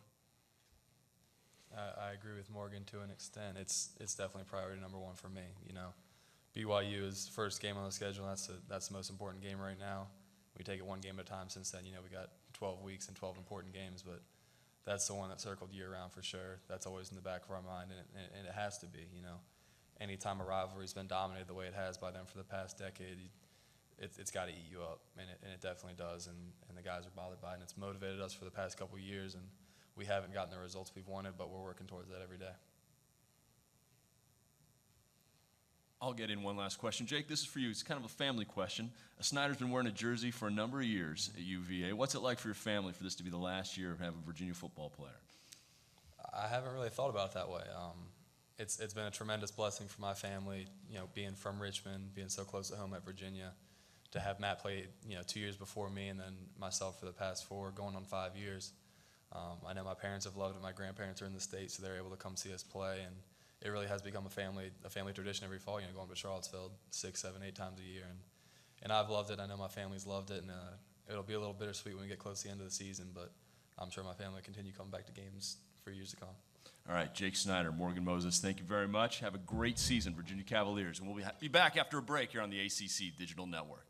I agree with Morgan to an extent. It's definitely priority number 1 for me. BYU is first game on the schedule. That's the most important game right now. We take it one game at a time. Since then, we got 12 weeks and 12 important games, but that's the one that's circled year round for sure. That's always in the back of our mind, and it has to be. Anytime a rivalry's been dominated the way it has by them for the past decade, it's got to eat you up, and it definitely does. And the guys are bothered by it, and it's motivated us for the past couple of years. And we haven't gotten the results we've wanted, but we're working towards that every day. I'll get in one last question. Jake, this is for you. It's kind of a family question. Snyder's been wearing a jersey for a number of years at UVA. What's it like for your family for this to be the last year of having a Virginia football player? I haven't really thought about it that way. It's been a tremendous blessing for my family, being from Richmond, being so close to home at Virginia, to have Matt play, 2 years before me and then myself for the past 4, going on 5 years. I know my parents have loved it. My grandparents are in the state, so they're able to come see us play, and it really has become a family tradition every fall. Going to Charlottesville 6, 7, 8 times a year, and I've loved it. I know my family's loved it, and it'll be a little bittersweet when we get close to the end of the season, but I'm sure my family will continue coming back to games for years to come. All right, Jake Snyder, Morgan Moses, thank you very much. Have a great season, Virginia Cavaliers, and we'll be back after a break here on the ACC Digital Network.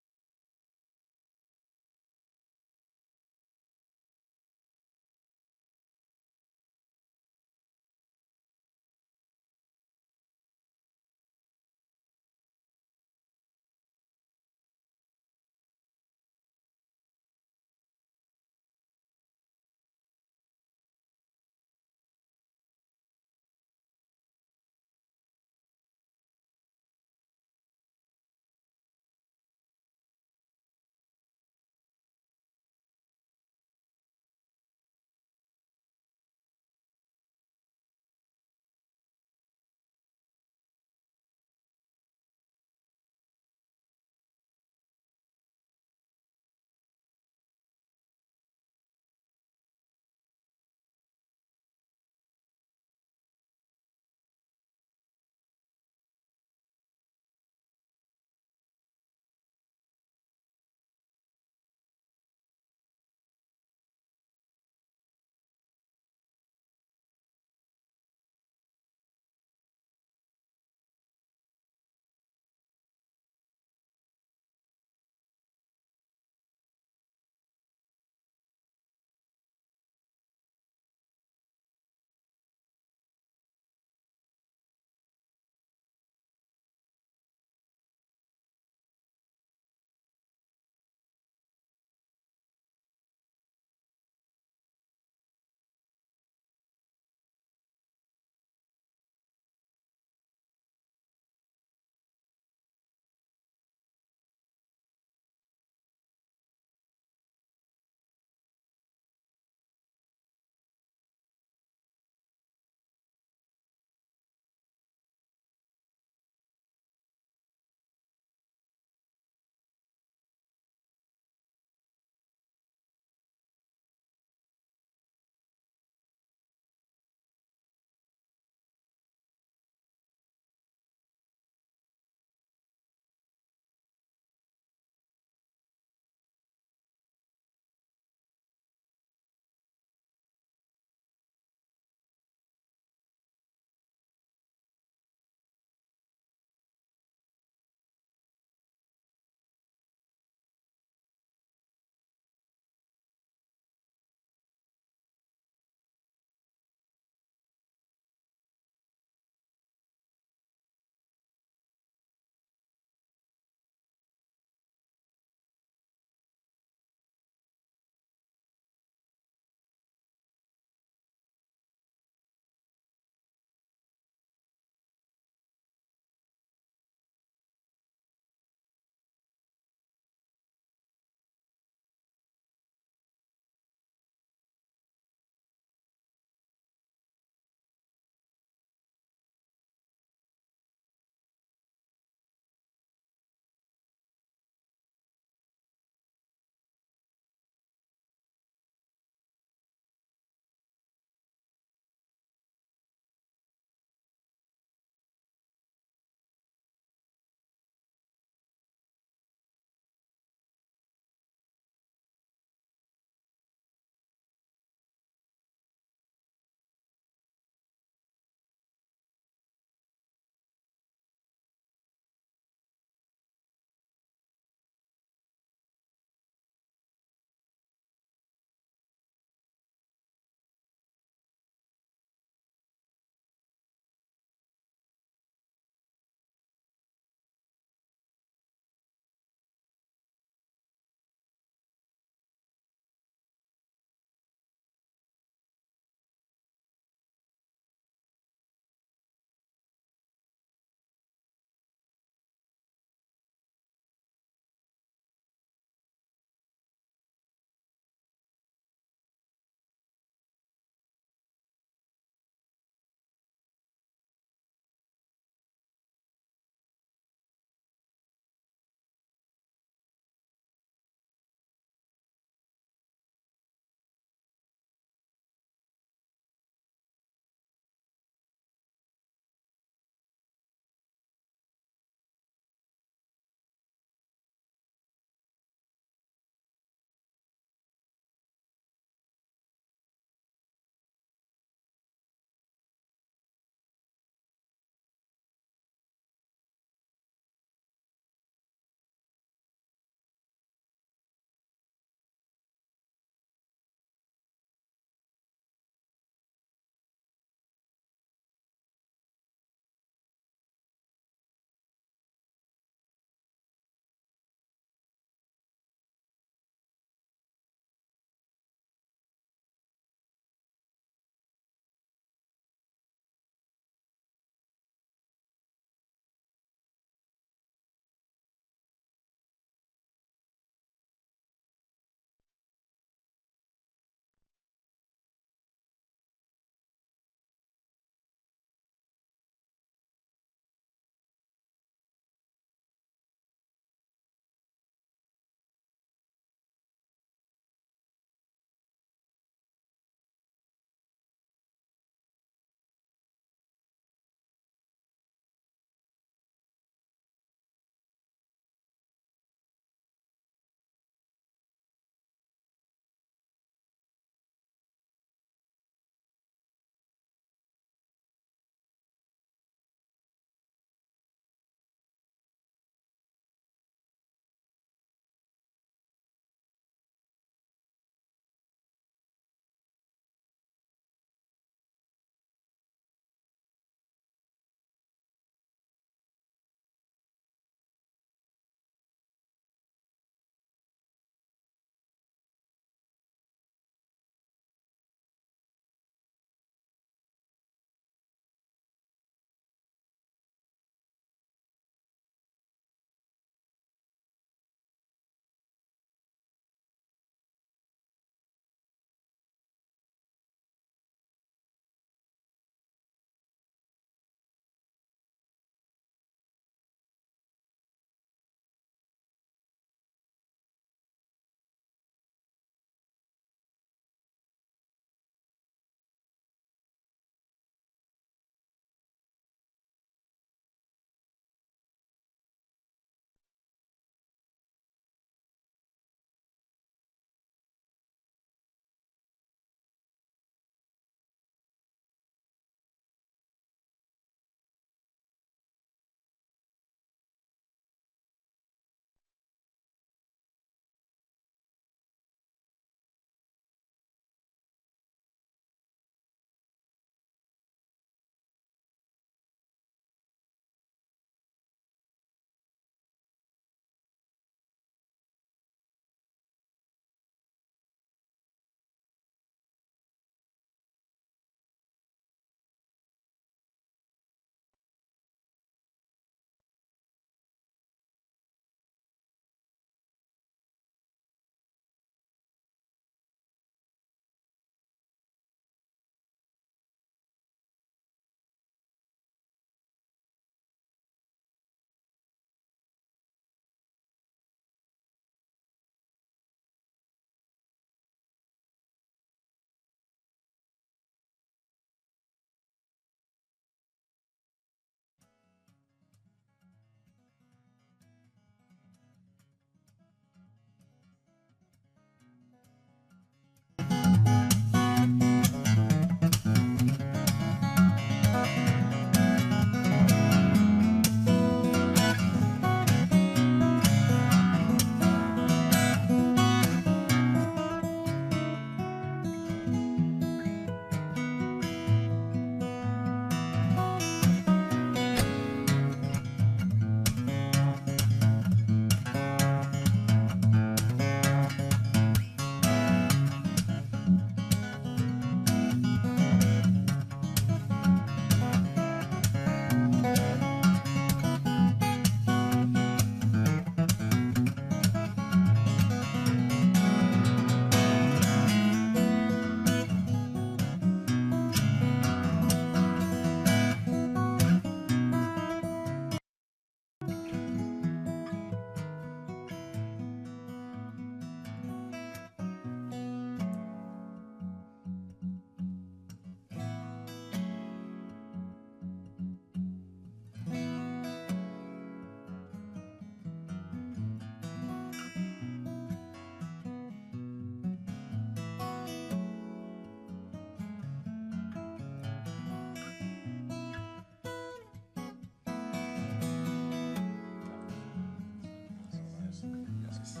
Yes.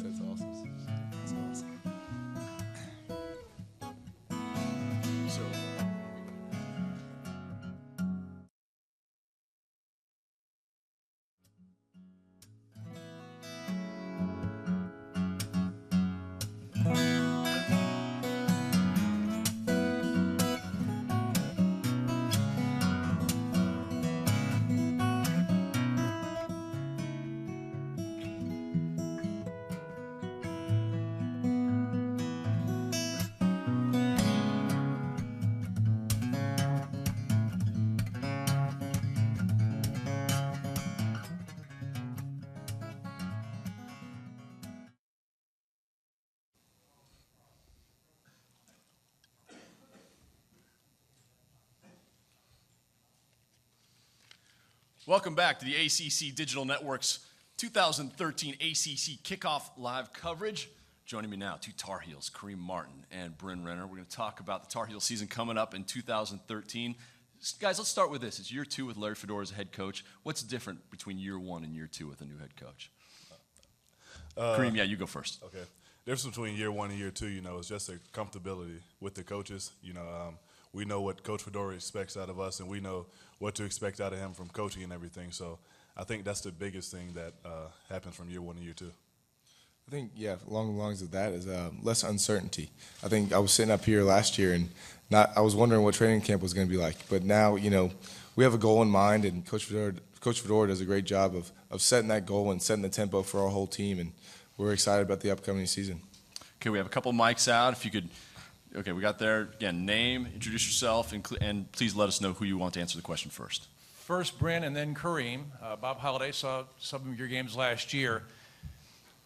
That's awesome. That's awesome. So, welcome back to the ACC Digital Network's 2013 ACC Kickoff live coverage. Joining me now, two Tar Heels, Kareem Martin and Bryn Renner. We're going to talk about the Tar Heel season coming up in 2013. Guys, let's start with this. It's year 2 with Larry Fedora as head coach. What's different between year 1 and year 2 with a new head coach? Kareem, yeah, you go first. Okay. Difference between year 1 and year 2, is just the comfortability with the coaches. We know what Coach Fedora expects out of us, and we know what to expect out of him from coaching and everything. So I think that's the biggest thing that happens from year 1 and year 2. I think, along the lines of that is less uncertainty. I think I was sitting up here last year and I was wondering what training camp was going to be like. But now, we have a goal in mind, and Coach Fedora does a great job of setting that goal and setting the tempo for our whole team, and we're excited about the upcoming season. Okay, we have a couple mics out. If you could, okay, we got there. Again, name, introduce yourself, and please let us know who you want to answer the question first. First, Bryn, and then Kareem. Bob Holliday saw some of your games last year.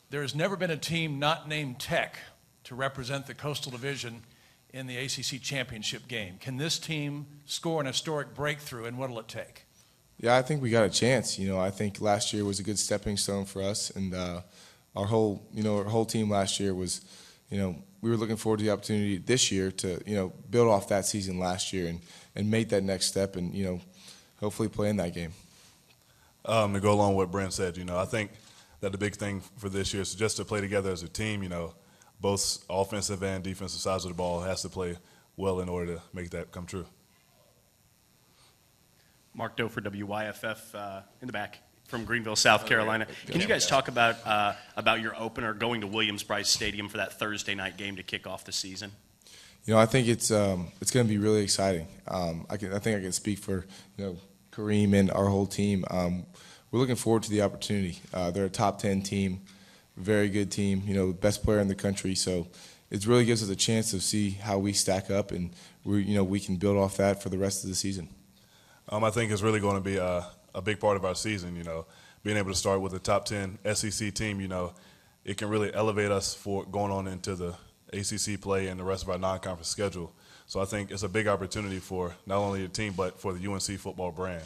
There has never been a team not named Tech to represent the Coastal Division in the ACC championship game. Can this team score an historic breakthrough, and what will it take? Yeah, I think we got a chance. I think last year was a good stepping stone for us, and our whole team last year was, we were looking forward to the opportunity this year to, build off that season last year and make that next step and, hopefully play in that game. To go along with what Brent said, I think that the big thing for this year is just to play together as a team. Both offensive and defensive sides of the ball has to play well in order to make that come true. Mark Doe for WYFF in the back from Greenville, South Carolina. Can you guys talk about your opener going to Williams-Brice Stadium for that Thursday night game to kick off the season? I think it's going to be really exciting. I think I can speak for Kareem and our whole team. We're looking forward to the opportunity. They're a top 10 team, very good team. Best player in the country. So it really gives us a chance to see how we stack up, and we can build off that for the rest of the season. I think it's really going to be a big part of our season. Being able to start with a top 10 SEC team. It can really elevate us for going on into the ACC play and the rest of our non-conference schedule. So I think it's a big opportunity for not only the team but for the UNC football brand.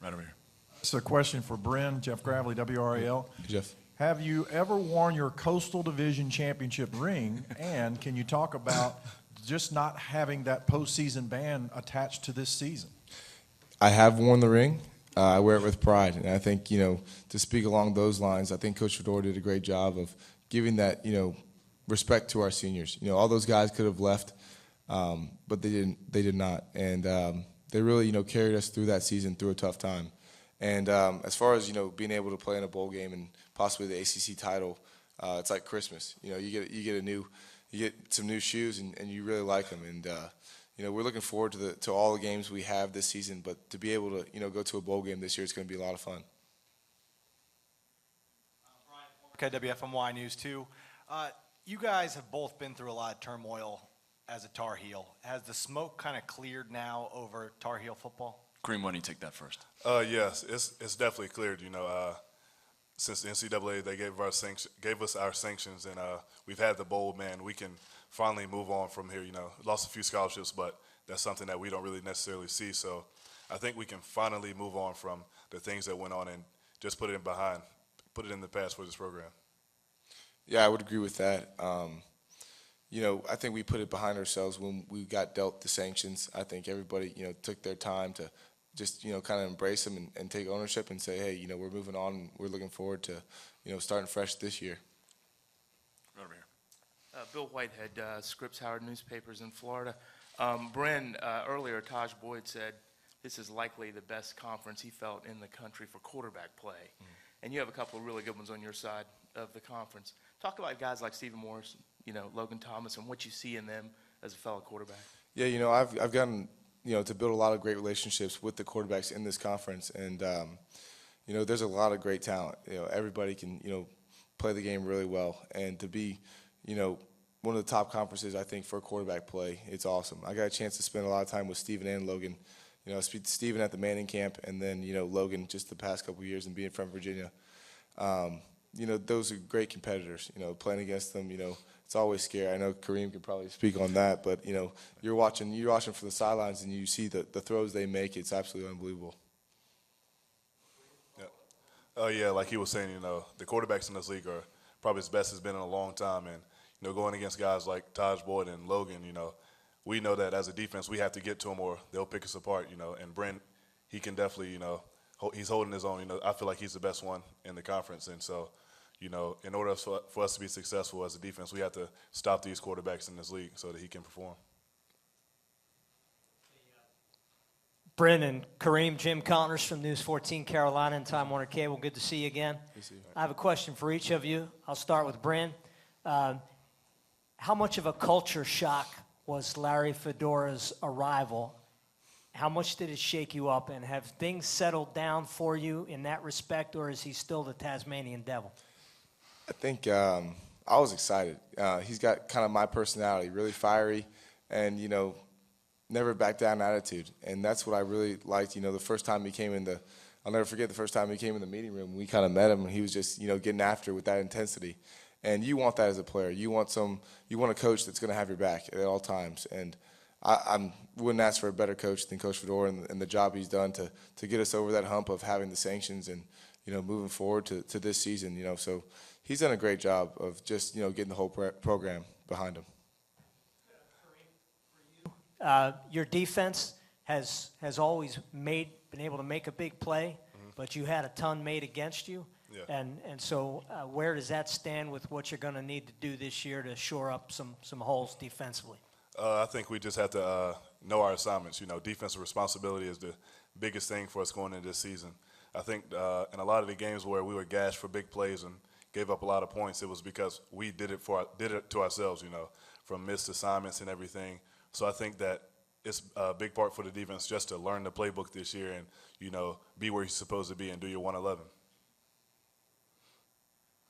Right over here. This is a question for Bryn, Jeff Gravely, WRAL. Jeff. Have you ever worn your Coastal Division championship ring? And can you talk about just not having that postseason ban attached to this season? I have worn the ring. I wear it with pride. And I think, to speak along those lines, I think Coach Fedora did a great job of giving that, respect to our seniors. All those guys could have left, but they didn't. They did not. And they really, carried us through that season, through a tough time. And as far as, being able to play in a bowl game and possibly the ACC title, it's like Christmas. You get some new shoes and you really like them. And we're looking forward to all the games we have this season. But to be able to go to a bowl game this year, it's going to be a lot of fun. Okay, WFMY News 2. You guys have both been through a lot of turmoil as a Tar Heel. Has the smoke kind of cleared now over Tar Heel football? Kareem, why don't you take that first? Yes, it's definitely cleared. Since the NCAA they gave us our sanctions, and we've had the bowl, man. We can finally move on from here. Lost a few scholarships, but that's something that we don't really necessarily see. So I think we can finally move on from the things that went on and just put it in the past for this program. Yeah, I would agree with that. I think we put it behind ourselves when we got dealt the sanctions. I think everybody, took their time to just, kind of embrace them and take ownership and say, hey, we're moving on and we're looking forward to, starting fresh this year. Right over here. Bill Whitehead, Scripps Howard Newspapers in Florida. Bren, earlier, Taj Boyd said this is likely the best conference he felt in the country for quarterback play. And you have a couple of really good ones on your side of the conference. Talk about guys like Stephen Morris, Logan Thomas, and what you see in them as a fellow quarterback. Yeah, I've gotten, to build a lot of great relationships with the quarterbacks in this conference. And, there's a lot of great talent. Everybody can, play the game really well. And to be, one of the top conferences, I think, for quarterback play, it's awesome. I got a chance to spend a lot of time with Stephen and Logan. I speak to Stephen at the Manning camp, and then, Logan just the past couple of years and being from Virginia. Those are great competitors. Playing against them, it's always scary. I know Kareem could probably speak on that, but, you're watching from the sidelines and you see the throws they make. It's absolutely unbelievable. Yeah. Oh, yeah, like he was saying, the quarterbacks in this league are probably as best it's been in a long time. And, going against guys like Taj Boyd and Logan, we know that as a defense we have to get to them or they'll pick us apart, And Brent, he can definitely, he's holding his own. I feel like he's the best one in the conference. And so, in order for us to be successful as a defense, we have to stop these quarterbacks in this league so that he can perform. Bryn and Kareem, Jim Connors from News 14 Carolina and Time Warner Cable. Good to see you again. Good to see you. I have a question for each of you. I'll start with Bryn. How much of a culture shock was Larry Fedora's arrival? How much did it shake you up, and have things settled down for you in that respect, or is he still the Tasmanian devil? I think I was excited. He's got kind of my personality, really fiery, and, never back down attitude. And that's what I really liked. The first time he came I'll never forget the first time he came in the meeting room. We kind of met him, and he was just, getting after it with that intensity. And you want that as a player. You want a coach that's going to have your back at all times. And I wouldn't ask for a better coach than Coach Fedora and the job he's done to get us over that hump of having the sanctions and, moving forward to this season. So he's done a great job of just, getting the whole program behind him. Your defense has always been able to make a big play, but you had a ton made against you. Yeah. And so where does that stand with what you're going to need to do this year to shore up some holes defensively? I think we just have to know our assignments. Defensive responsibility is the biggest thing for us going into this season. I think in a lot of the games where we were gashed for big plays and gave up a lot of points, it was because we did it to ourselves, from missed assignments and everything. So I think that it's a big part for the defense just to learn the playbook this year and, be where you're supposed to be and do your 111.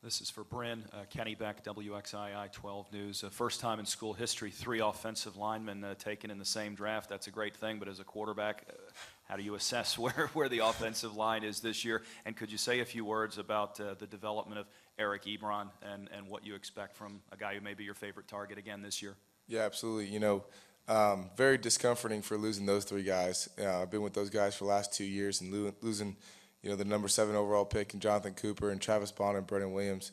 This is for Bryn. Kenny Beck, WXII 12 News. First time in school history, 3 offensive linemen taken in the same draft. That's a great thing, but as a quarterback, how do you assess where the offensive line is this year? And could you say a few words about the development of Eric Ebron and what you expect from a guy who may be your favorite target again this year? Yeah, absolutely. Very discomforting for losing those 3 guys. I've been with those guys for the last 2 years, and losing the number 7 overall pick and Jonathan Cooper and Travis Bond and Brennan Williams,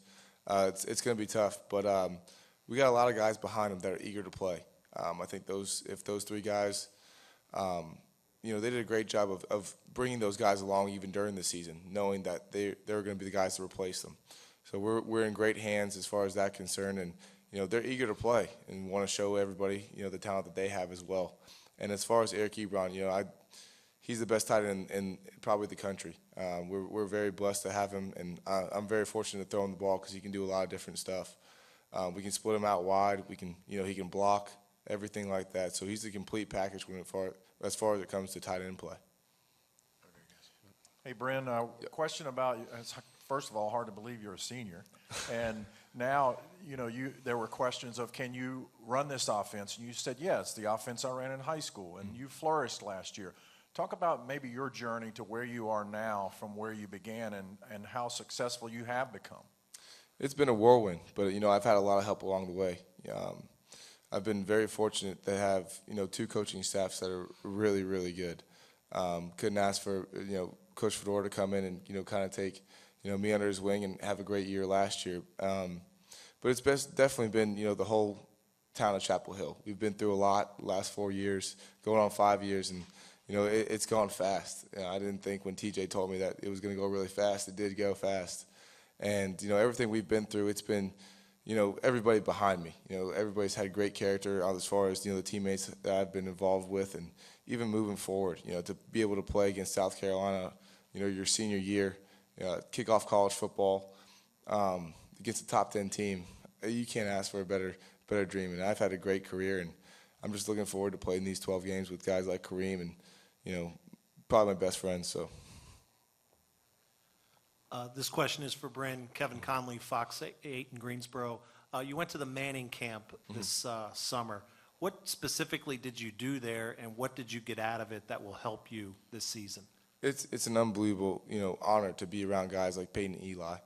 it's going to be tough. But we got a lot of guys behind them that are eager to play. I think if those 3 guys, they did a great job of bringing those guys along even during the season, knowing that they were going to be the guys to replace them. So we're in great hands as far as that concerned, and they're eager to play and want to show everybody the talent that they have as well. And as far as Eric Ebron, he's the best tight end in probably the country. We're very blessed to have him, and I'm very fortunate to throw him the ball because he can do a lot of different stuff. We can split him out wide. We can, he can block, everything like that. So he's the complete package as far as it comes to tight end play. Hey, Bryn, question about, it's first of all hard to believe you're a senior, and now there were questions of, can you run this offense? And you said, yeah, it's the offense I ran in high school, and you flourished last year. Talk about maybe your journey to where you are now from where you began and how successful you have become. It's been a whirlwind, but, I've had a lot of help along the way. I've been very fortunate to have, 2 coaching staffs that are really, really good. Couldn't ask for, Coach Fedora to come in and, kind of take, me under his wing and have a great year last year. But it's definitely been, the whole, town of Chapel Hill. We've been through a lot the last 4 years, going on 5 years, and it's gone fast. I didn't think when TJ told me that it was going to go really fast. It did go fast, and everything we've been through, it's been everybody behind me. Everybody's had great character as far as the teammates that I've been involved with, and even moving forward. To be able to play against South Carolina, your senior year, kick off college football against a top 10 team. You can't ask for a better dream. And I've had a great career, and I'm just looking forward to playing these 12 games with guys like Kareem and probably my best friends. So. This question is for Bryn. Kevin Conley, Fox 8 in Greensboro. You went to the Manning camp this summer. What specifically did you do there, and what did you get out of it that will help you this season? It's an unbelievable honor to be around guys like Peyton and Eli,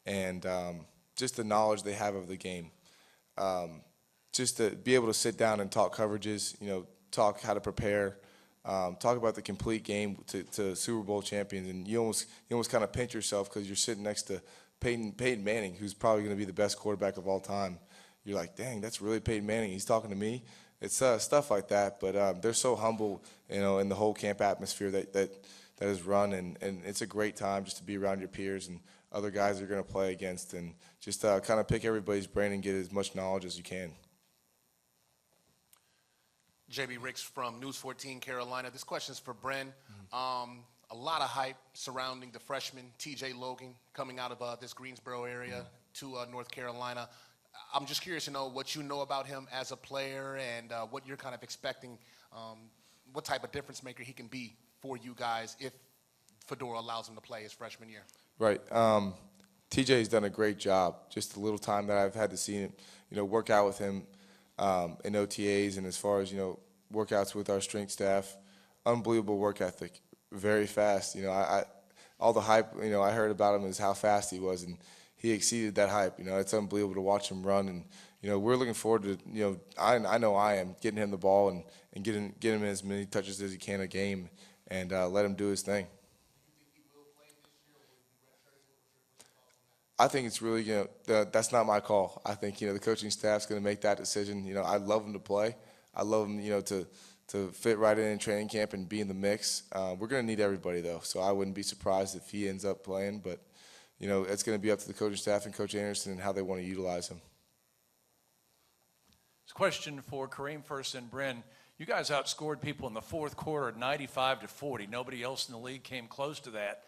and just the knowledge they have of the game. Just to be able to sit down and talk coverages, talk how to prepare, talk about the complete game to Super Bowl champions, and you almost kind of pinch yourself because you're sitting next to Peyton Manning, who's probably going to be the best quarterback of all time. You're like, dang, that's really Peyton Manning. He's talking to me. It's stuff like that, but they're so humble, in the whole camp atmosphere that is run, and it's a great time just to be around your peers and other guys you're going to play against, and just kind of pick everybody's brain and get as much knowledge as you can. JB Ricks from News 14 Carolina. This question is for Bren. A lot of hype surrounding the freshman TJ Logan coming out of this Greensboro area to North Carolina. I'm just curious to know what you know about him as a player and what you're kind of expecting, what type of difference maker he can be for you guys if Fedora allows him to play his freshman year. Right. TJ's done a great job. Just the little time that I've had to see him, work out with him in OTAs and as far as, workouts with our strength staff. Unbelievable work ethic. Very fast. All the hype, I heard about him is how fast he was, and he exceeded that hype. It's unbelievable to watch him run, and we're looking forward to, I know I am getting him the ball and getting him as many touches as he can a game, and let him do his thing. I think it's really, that's not my call. I think, the coaching staff's going to make that decision. I'd love him to play. I love him, to fit right in training camp and be in the mix. We're going to need everybody, though, so I wouldn't be surprised if he ends up playing. But, it's going to be up to the coaching staff and Coach Anderson and how they want to utilize him. This question for Kareem first and Bryn. You guys outscored people in the fourth quarter 95-40. Nobody else in the league came close to that.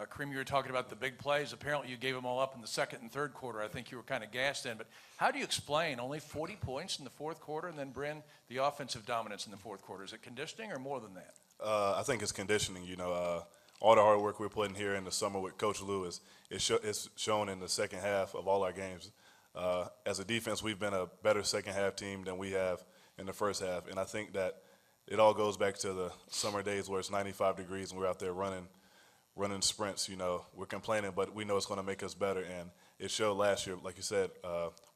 Kareem, you were talking about the big plays. Apparently you gave them all up in the second and third quarter. I think you were kind of gassed in. But how do you explain only 40 points in the fourth quarter and then, Bryn, the offensive dominance in the fourth quarter? Is it conditioning or more than that? I think it's conditioning. All the hard work we're putting here in the summer with Coach Lewis is shown in the second half of all our games. As a defense, we've been a better second half team than we have in the first half. And I think that it all goes back to the summer days where it's 95 degrees and we're out there running sprints. We're complaining, but we know it's going to make us better. And it showed last year, like you said, we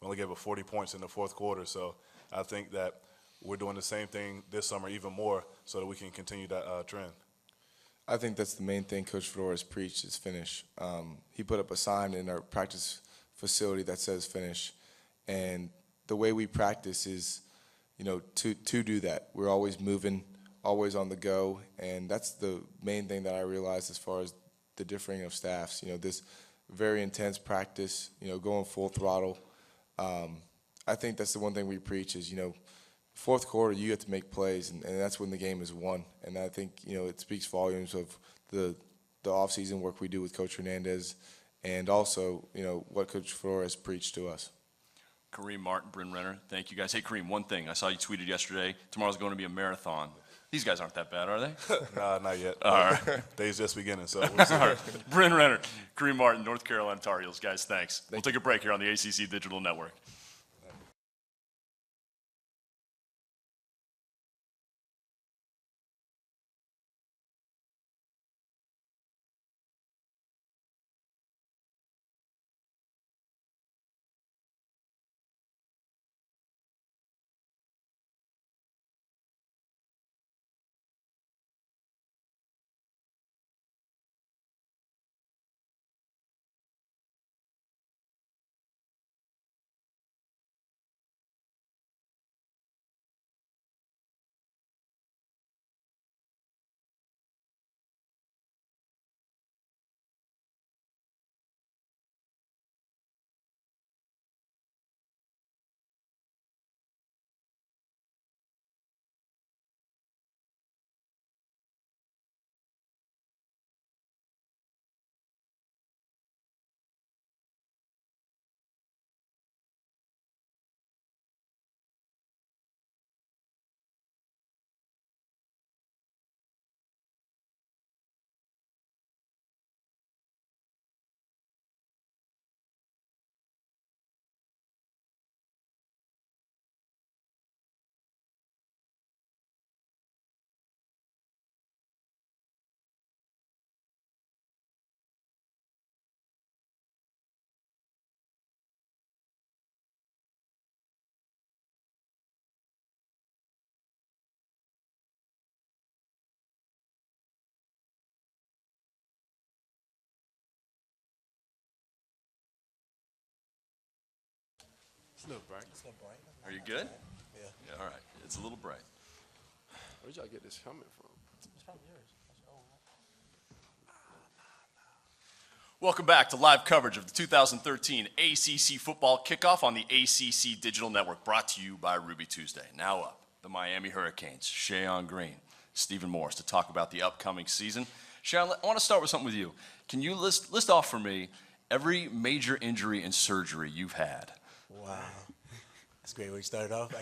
only gave up 40 points in the fourth quarter. So I think that we're doing the same thing this summer even more so that we can continue that trend. I think that's the main thing Coach Fedora has preached is finish. He put up a sign in our practice facility that says finish. And the way we practice is, to do that. We're always moving, always on the go, and that's the main thing that I realized as far as the differing of staffs. This very intense practice, going full throttle. I think that's the one thing we preach is, fourth quarter you have to make plays, and that's when the game is won. And I think, it speaks volumes of the offseason work we do with Coach Hernandez and also, what Coach Fedora has preached to us. Kareem Martin, Bryn Renner, thank you guys. Hey, Kareem, one thing. I saw you tweeted yesterday, tomorrow's going to be a marathon. These guys aren't that bad, are they? Nah, not yet. All right. Day's just beginning, so we'll see. All right. Bryn Renner, Kareem Martin, North Carolina Tar Heels. Guys, thanks. We'll take a break here on the ACC Digital Network. a little bright. Are you good? Yeah. Yeah, all right. It's a little bright. Where did y'all get this helmet from? Welcome back to live coverage of the 2013 ACC Football Kickoff on the ACC Digital Network, brought to you by Ruby Tuesday. Now up, the Miami Hurricanes, Shayon Green, Stephen Morris, to talk about the upcoming season. Shayon, I want to start with something with you. Can you list off for me every major injury and surgery you've had? Wow. That's a great way to start it off.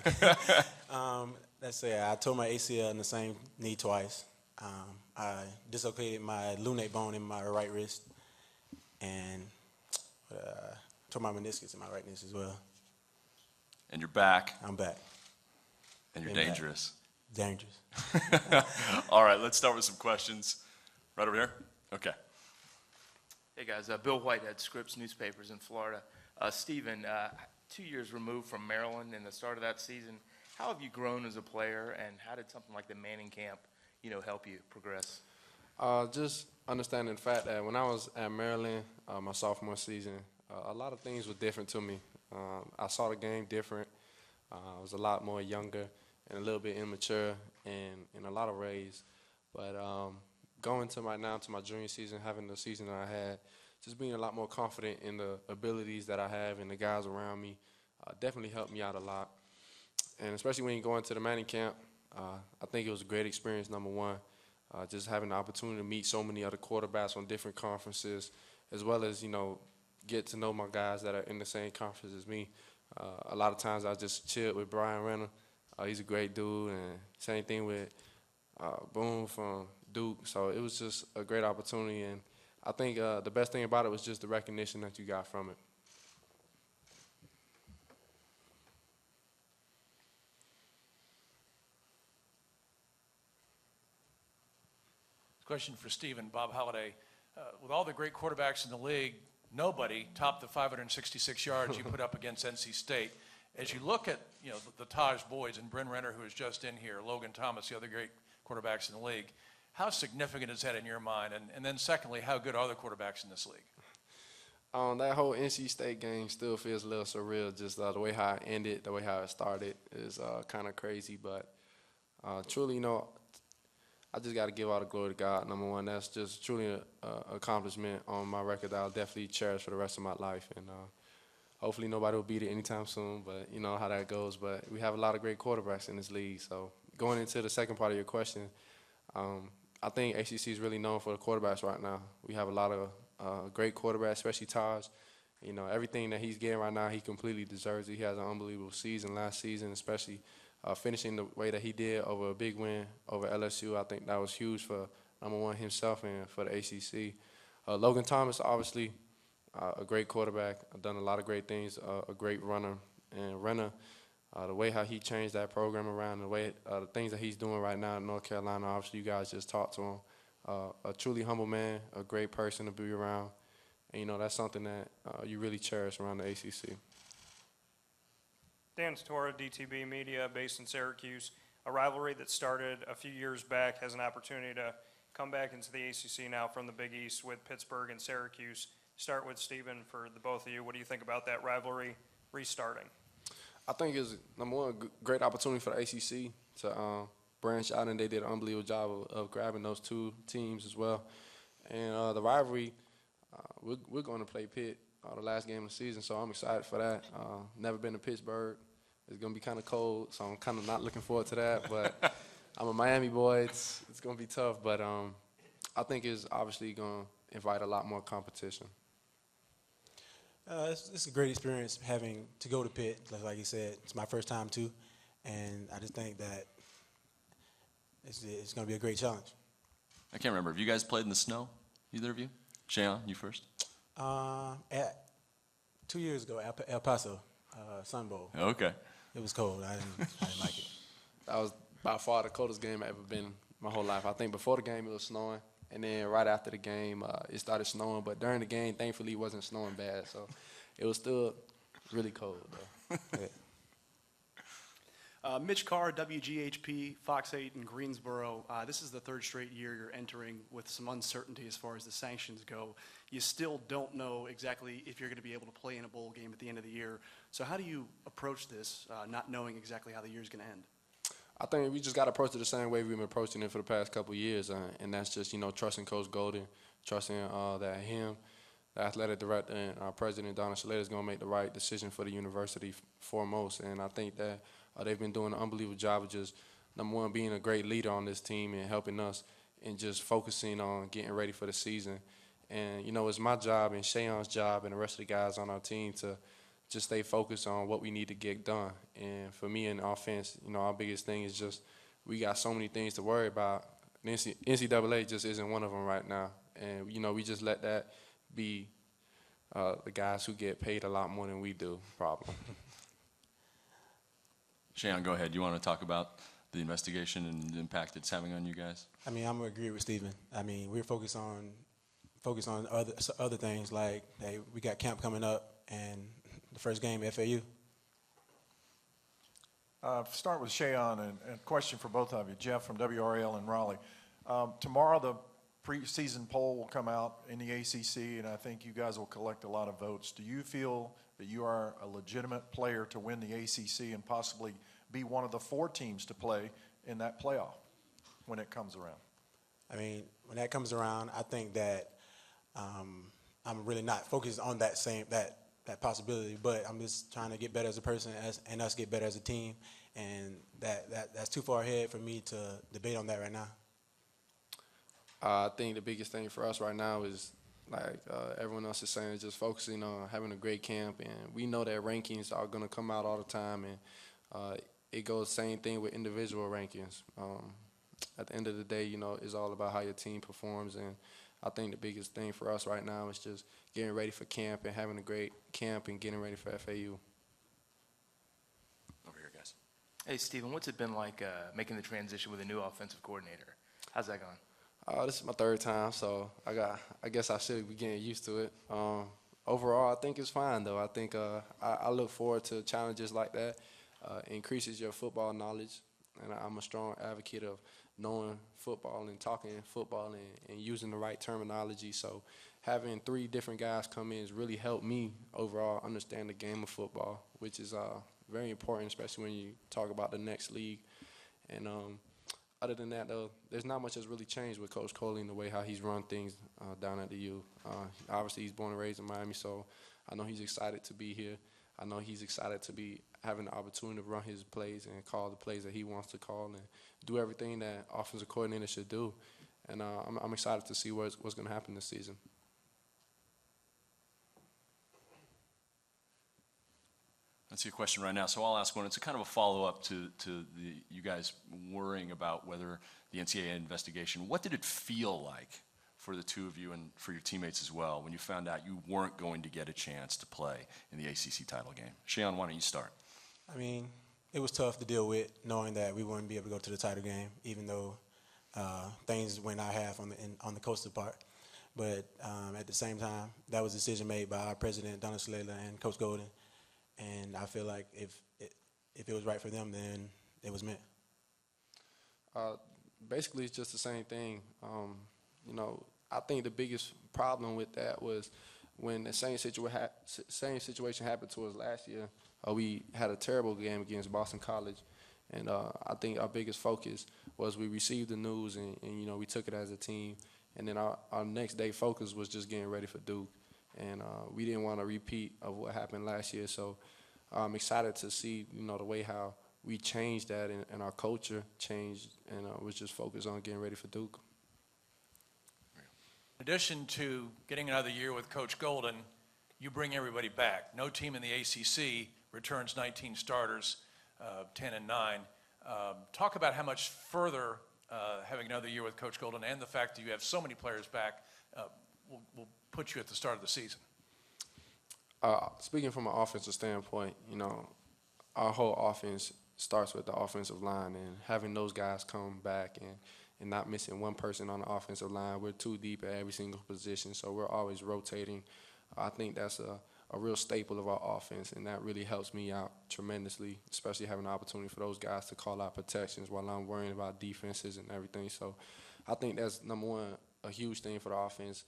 Let's say I tore my ACL in the same knee twice. I dislocated my lunate bone in my right wrist. And tore my meniscus in my right wrist as well. And you're back. I'm back. And you're dangerous. Dangerous. All right, let's start with some questions. Right over here? Okay. Hey, guys. Bill Whitehead, Scripps Newspapers in Florida. Stephen, 2 years removed from Maryland and the start of that season, how have you grown as a player, and how did something like the Manning camp, help you progress? Just understanding the fact that when I was at Maryland, my sophomore season, a lot of things were different to me. I saw the game different. I was a lot more younger and a little bit immature in a lot of ways. But going to my junior season, having the season that I had, just being a lot more confident in the abilities that I have and the guys around me definitely helped me out a lot. And especially when you go into the Manning camp, I think it was a great experience, number one. Just having the opportunity to meet so many other quarterbacks on different conferences, as well as, get to know my guys that are in the same conference as me. A lot of times I just chilled with Brian Renner. He's a great dude, and same thing with Boone from Duke. So it was just a great opportunity, and I think the best thing about it was just the recognition that you got from it. Question for Stephen, Bob Holliday. With all the great quarterbacks in the league, nobody topped the 566 yards you put up against NC State. As you look at the Taj boys and Bryn Renner, who is just in here, Logan Thomas, the other great quarterbacks in the league, how significant is that in your mind? And then secondly, how good are the quarterbacks in this league? That whole NC State game still feels a little surreal. Just the way how it ended, the way how it started is kind of crazy. But truly, I just got to give all the glory to God, number one. That's just truly an accomplishment on my record that I'll definitely cherish for the rest of my life. And hopefully nobody will beat it anytime soon, but you know how that goes. But we have a lot of great quarterbacks in this league. So going into the second part of your question, I think ACC is really known for the quarterbacks right now. We have a lot of great quarterbacks, especially Taj. Everything that he's getting right now, he completely deserves it. He has an unbelievable season last season, especially finishing the way that he did over a big win over LSU. I think that was huge for, number one, himself and for the ACC. Logan Thomas, obviously, a great quarterback, done a lot of great things, a great runner. And Renner, the way how he changed that program around, the way the things that he's doing right now in North Carolina, obviously you guys just talked to him. A truly humble man, a great person to be around. And, that's something that you really cherish around the ACC. Dan Tortora, DTB Media, based in Syracuse. A rivalry that started a few years back has an opportunity to come back into the ACC now from the Big East with Pittsburgh and Syracuse. Start with Stephen for the both of you. What do you think about that rivalry restarting? I think it's, number one, a great opportunity for the ACC to branch out, and they did an unbelievable job of grabbing those two teams as well. And the rivalry, we're going to play Pitt the last game of the season, so I'm excited for that. Never been to Pittsburgh. It's going to be kind of cold, so I'm kind of not looking forward to that. But I'm a Miami boy. It's going to be tough, but I think it's obviously going to invite a lot more competition. It's a great experience having to go to Pitt. Like you said, it's my first time too, and I just think that it's going to be a great challenge. I can't remember. Have you guys played in the snow, either of you? Shayon, you first. 2 years ago, El Paso, Sun Bowl. Okay. It was cold. I didn't like it. That was by far the coldest game I've ever been my whole life. I think before the game it was snowing, and then right after the game it started snowing. But during the game, thankfully, it wasn't snowing bad, so it was still really cold, though. Yeah. Mitch Carr, WGHP, Fox 8 in Greensboro. This is the third straight year you're entering with some uncertainty as far as the sanctions go. You still don't know exactly if you're going to be able to play in a bowl game at the end of the year. So how do you approach this, not knowing exactly how the year is going to end? I think we just got to approach it the same way we've been approaching it for the past couple of years, and that's just, trusting Coach Golden, trusting that him, the athletic director, and our president, Donna Shalata, is going to make the right decision for the university foremost. And I think that they've been doing an unbelievable job of just, number one, being a great leader on this team and helping us and just focusing on getting ready for the season. And, it's my job and Shayon's job and the rest of the guys on our team to just stay focused on what we need to get done. And for me in offense, our biggest thing is just we got so many things to worry about. NCAA just isn't one of them right now. And, we just let that be the guys who get paid a lot more than we do problem. Shayon, go ahead. You want to talk about the investigation and the impact it's having on you guys? I mean, I'm going to agree with Stephen. I mean, we're focused on other things like, hey, we got camp coming up and the first game, FAU. Start with Shayon, and a question for both of you. Jeff from WRL in Raleigh. Tomorrow the preseason poll will come out in the ACC, and I think you guys will collect a lot of votes. Do you feel that you are a legitimate player to win the ACC and possibly be one of the 4 teams to play in that playoff when it comes around? I mean, when that comes around, I think that I'm really not focused on that possibility, but I'm just trying to get better as a person and us get better as a team, and that's too far ahead for me to debate on that right now. I think the biggest thing for us right now is, like everyone else is saying, just focusing on having a great camp. And we know that rankings are going to come out all the time, and it goes same thing with individual rankings. At the end of the day, it's all about how your team performs. And I think the biggest thing for us right now is just getting ready for camp and having a great camp and getting ready for FAU. Over here, guys. Hey, Stephen, what's it been like making the transition with a new offensive coordinator? How's that going? This is my 3rd time, so I guess I should be getting used to it. Overall, I think it's fine, though. I think I look forward to challenges like that. Increases your football knowledge, and I'm a strong advocate of knowing football and talking football and using the right terminology. So having 3 different guys come in has really helped me overall understand the game of football, which is very important, especially when you talk about the next league. And other than that, though, there's not much that's really changed with Coach Coley and the way how he's run things down at the U. Obviously, he's born and raised in Miami, so I know he's excited to be here. I know he's excited to be having the opportunity to run his plays and call the plays that he wants to call and do everything that offensive coordinator should do. And I'm excited to see what's going to happen this season. I see a question right now, so I'll ask one. It's a kind of a follow-up to you guys worrying about whether the NCAA investigation. What did it feel like for the 2 of you and for your teammates as well when you found out you weren't going to get a chance to play in the ACC title game? Shayon, why don't you start? I mean, it was tough to deal with knowing that we wouldn't be able to go to the title game, even though things went our half on the coastal part. But at the same time, that was a decision made by our president, Donna Shalata, and Coach Golden. And I feel like if it was right for them, then it was meant. Basically, it's just the same thing. I think the biggest problem with that was when the same situation happened to us last year. We had a terrible game against Boston College, and I think our biggest focus was we received the news and we took it as a team, and then our next day focus was just getting ready for Duke. And we didn't want a repeat of what happened last year. So I'm excited to see, the way how we changed that and our culture changed and was just focused on getting ready for Duke. In addition to getting another year with Coach Golden, you bring everybody back. No team in the ACC returns 19 starters, 10 and 9. Talk about how much further having another year with Coach Golden and the fact that you have so many players back will put you at the start of the season. Speaking from an offensive standpoint, our whole offense starts with the offensive line, and having those guys come back and not missing one person on the offensive line. We're too deep at every single position, so we're always rotating. I think that's a a real staple of our offense, and that really helps me out tremendously, especially having the opportunity for those guys to call out protections while I'm worrying about defenses and everything. So I think that's, number one, a huge thing for the offense.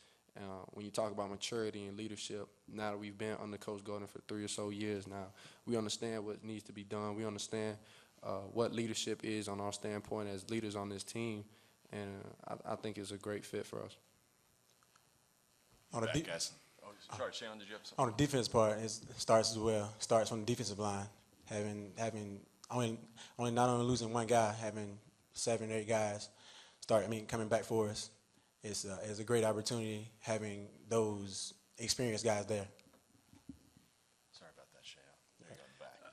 When you talk about maturity and leadership, now that we've been under Coach Golden for 3 or so years now, we understand what needs to be done. We understand what leadership is on our standpoint as leaders on this team, and I think it's a great fit for us. Guys. Oh, sorry, Shannon, did you have something? On the defense part, it starts as well. Starts from the defensive line, having not only losing one guy, having 7 or 8 guys coming back for us. It's a great opportunity having those experienced guys there. Sorry about that, Shannon.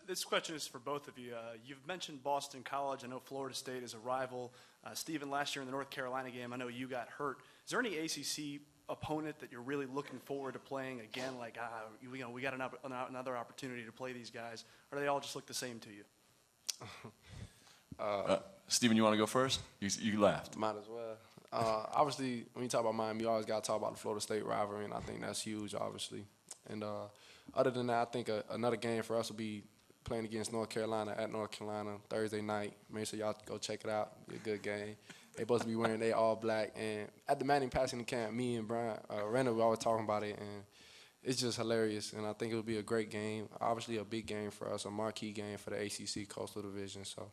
This question is for both of you. You've mentioned Boston College. I know Florida State is a rival. Stephen, last year in the North Carolina game, I know you got hurt. Is there any ACC opponent that you're really looking forward to playing again? Like, we got another opportunity to play these guys. Or do they all just look the same to you? Stephen, you want to go first? You laughed. Might as well. Obviously, when you talk about Miami, you always got to talk about the Florida State rivalry, and I think that's huge, obviously. And other than that, I think another game for us will be playing against North Carolina at North Carolina Thursday night. Make sure y'all go check it out. Be a good game. They supposed to be wearing they all black. And at the Manning passing camp, me and Brian Renner were always talking about it, and it's just hilarious. And I think it'll be a great game. Obviously, a big game for us, a marquee game for the ACC Coastal Division. So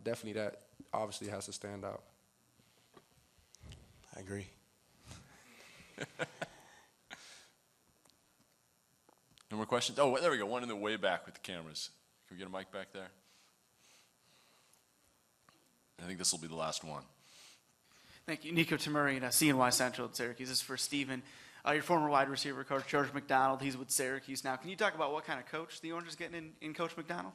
definitely that obviously has to stand out. I agree. No more questions? Oh, there we go. One in the way back with the cameras. Can we get a mic back there? I think this will be the last one. Thank you. Nico Tamuri, CNY Central at Syracuse. This is for Stephen. Your former wide receiver coach, George McDonald, he's with Syracuse now. Can you talk about what kind of coach the Orange is getting in Coach McDonald?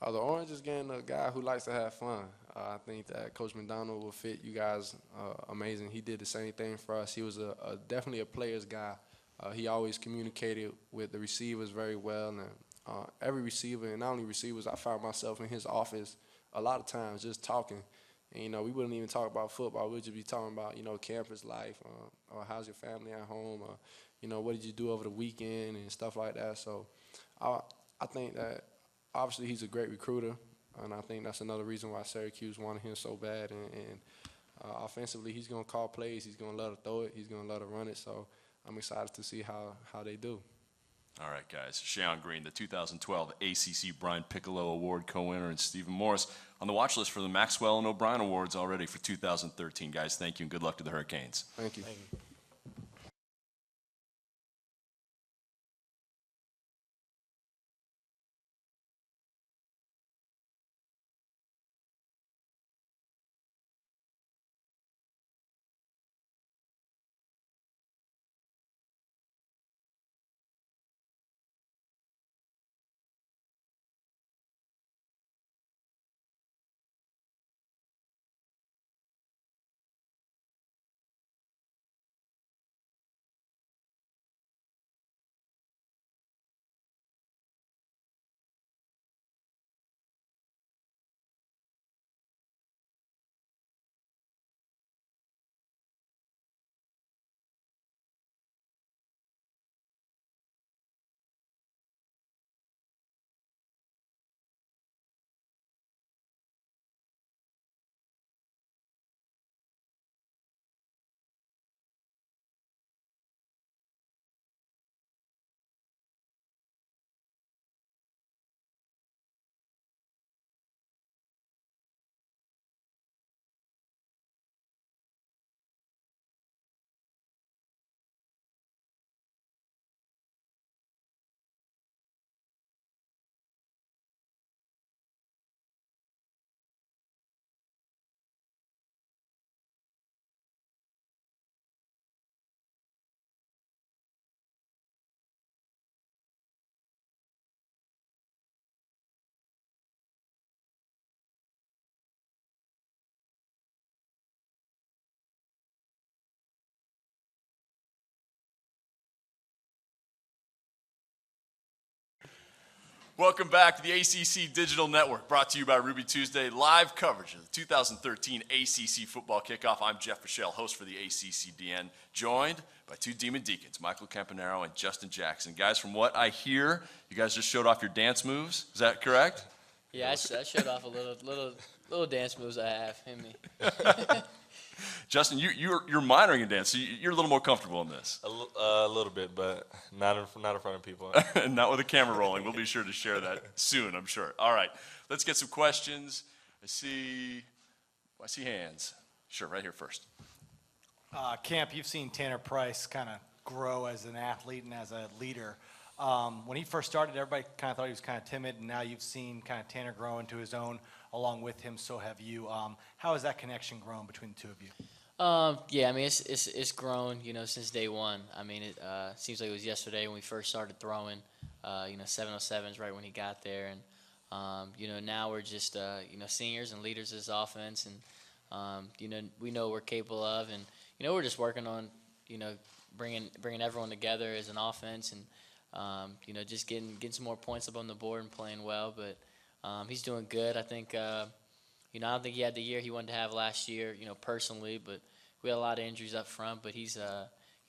The Orange is getting a guy who likes to have fun. I think that Coach McDonald will fit you guys amazing. He did the same thing for us. He was definitely a player's guy. He always communicated with the receivers very well. And every receiver, and not only receivers, I found myself in his office a lot of times just talking. And, we wouldn't even talk about football. We'd just be talking about, campus life, or how's your family at home, or, what did you do over the weekend and stuff like that. So I think that obviously he's a great recruiter, and I think that's another reason why Syracuse wanted him so bad. And offensively, he's going to call plays. He's going to let her throw it. He's going to let her run it. So I'm excited to see how they do. All right, guys. Sheon Green, the 2012 ACC Brian Piccolo Award co-winner, and Stephen Morris on the watch list for the Maxwell and O'Brien Awards already for 2013. Guys, thank you, and good luck to the Hurricanes. Thank you. Thank you. Welcome back to the ACC Digital Network, brought to you by Ruby Tuesday, live coverage of the 2013 ACC Football Kickoff. I'm Jeff Fischel, host for the ACCDN, joined by two Demon Deacons, Michael Campanaro and Justin Jackson. Guys, from what I hear, you guys just showed off your dance moves. Is that correct? Yeah, I showed off a little dance moves I have in me. Justin, you're minoring in dance, so you're a little more comfortable in this. A little bit, but not in front of people. Not with the camera rolling. We'll be sure to share that soon, I'm sure. All right, let's get some questions. I see hands. Sure, right here first. Camp, you've seen Tanner Price kind of grow as an athlete and as a leader. When he first started, everybody kind of thought he was kind of timid, and now you've seen kind of Tanner grow into his own along with him, so have you. How has that connection grown between the two of you? Yeah, I mean, it's grown, since day one. I mean, it seems like it was yesterday when we first started throwing, 707s right when he got there. And, now we're just, seniors and leaders of this offense. And, we know what we're capable of. And, we're just working on, bringing everyone together as an offense and, just getting some more points up on the board and playing well. But he's doing good. I think, I don't think he had the year he wanted to have last year, personally, but we had a lot of injuries up front. But he's,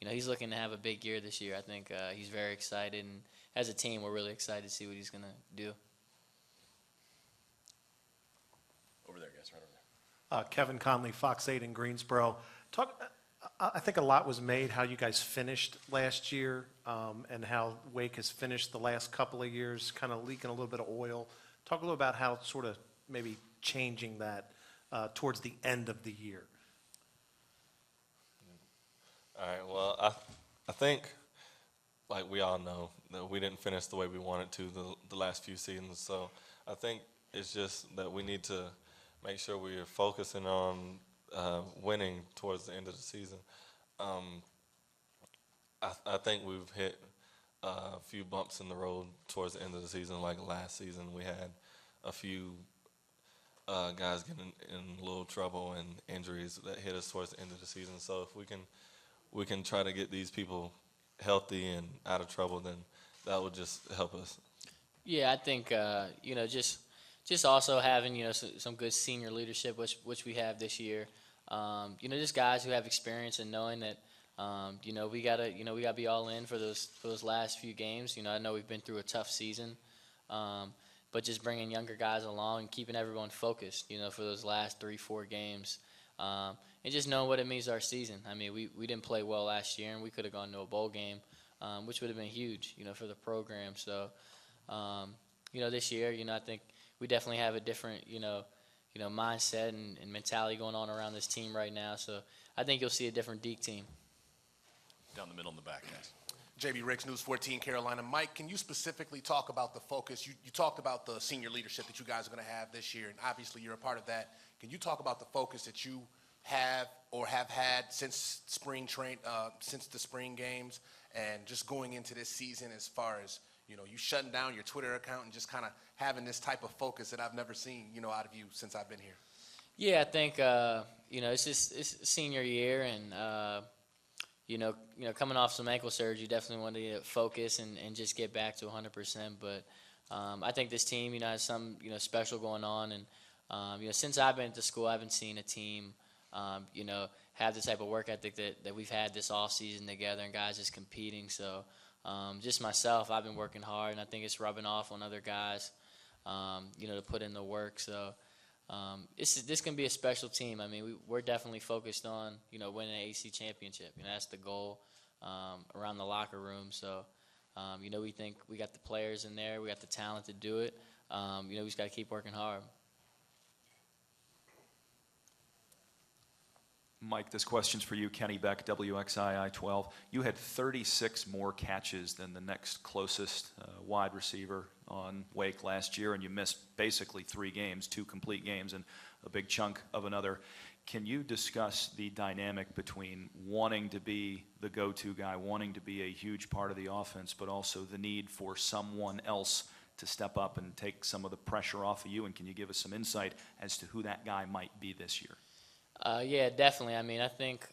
he's looking to have a big year this year. I think he's very excited, and as a team, we're really excited to see what he's going to do. Over there, guys, right over there. Kevin Conley, Fox 8 in Greensboro. I think a lot was made how you guys finished last year and how Wake has finished the last couple of years, kind of leaking a little bit of oil. Talk a little about how sort of maybe changing that towards the end of the year. All right, well, I think, like we all know, that we didn't finish the way we wanted to the last few seasons. So I think it's just that we need to make sure we are focusing on winning towards the end of the season. I think we've hit a few bumps in the road towards the end of the season. Like last season, we had a few guys getting in a little trouble and injuries that hit us towards the end of the season. So if we can try to get these people healthy and out of trouble, then that would just help us. Yeah, I think just also having some good senior leadership, which we have this year. Just guys who have experience and knowing that we gotta be all in for those last few games. I know we've been through a tough season, but just bringing younger guys along and keeping everyone focused, for those last 3-4 games, and just knowing what it means to our season. I mean, we didn't play well last year, and we could have gone to a bowl game, which would have been huge, for the program. So, this year, I think we definitely have a different, mindset and mentality going on around this team right now. So I think you'll see a different Deke team. Down the middle in the back, guys. JB Ricks, News 14 Carolina. Mike, can you specifically talk about the focus? You talked about the senior leadership that you guys are going to have this year, and obviously you're a part of that. Can you talk about the focus that you have or have had since since the spring games, and just going into this season as far as, you shutting down your Twitter account and just kind of having this type of focus that I've never seen, out of you since I've been here? Yeah, I think, it's senior year, and, coming off some ankle surgery, definitely wanted to focus and just get back to 100%. But I think this team, has some, special going on. And, since I've been to school, I haven't seen a team, have the type of work ethic that we've had this offseason together, and guys just competing. So just myself, I've been working hard, and I think it's rubbing off on other guys, to put in the work. So this can be a special team. I mean, we're definitely focused on, winning an AC championship. That's the goal around the locker room. So, we think we got the players in there. We got the talent to do it. We just got to keep working hard. Mike, this question's for you. Kenny Beck, WXII 12. You had 36 more catches than the next closest wide receiver on Wake last year, and you missed basically 3 games, 2 complete games, and a big chunk of another. Can you discuss the dynamic between wanting to be the go-to guy, wanting to be a huge part of the offense, but also the need for someone else to step up and take some of the pressure off of you? And can you give us some insight as to who that guy might be this year? Yeah, definitely. I mean, I think,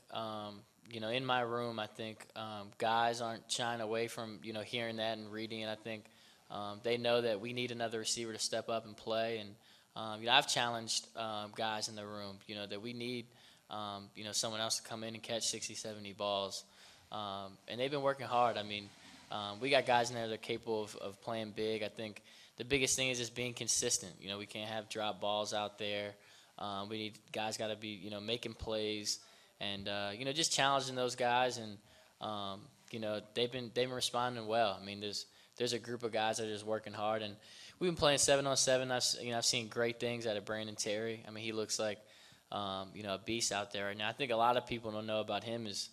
in my room, I think guys aren't shying away from, hearing that and reading it. I think they know that we need another receiver to step up and play. And I've challenged guys in the room, that we need someone else to come in and catch 60, 70 balls. And they've been working hard. I mean, we got guys in there that are capable of playing big. I think the biggest thing is just being consistent. We can't have drop balls out there. We need guys got to be, making plays and, just challenging those guys. And, they've been responding well. I mean, there's a group of guys that are just working hard. And we've been playing 7-on-7. I've seen great things out of Brandon Terry. I mean, he looks like, a beast out there right now. I think a lot of people don't know about him is,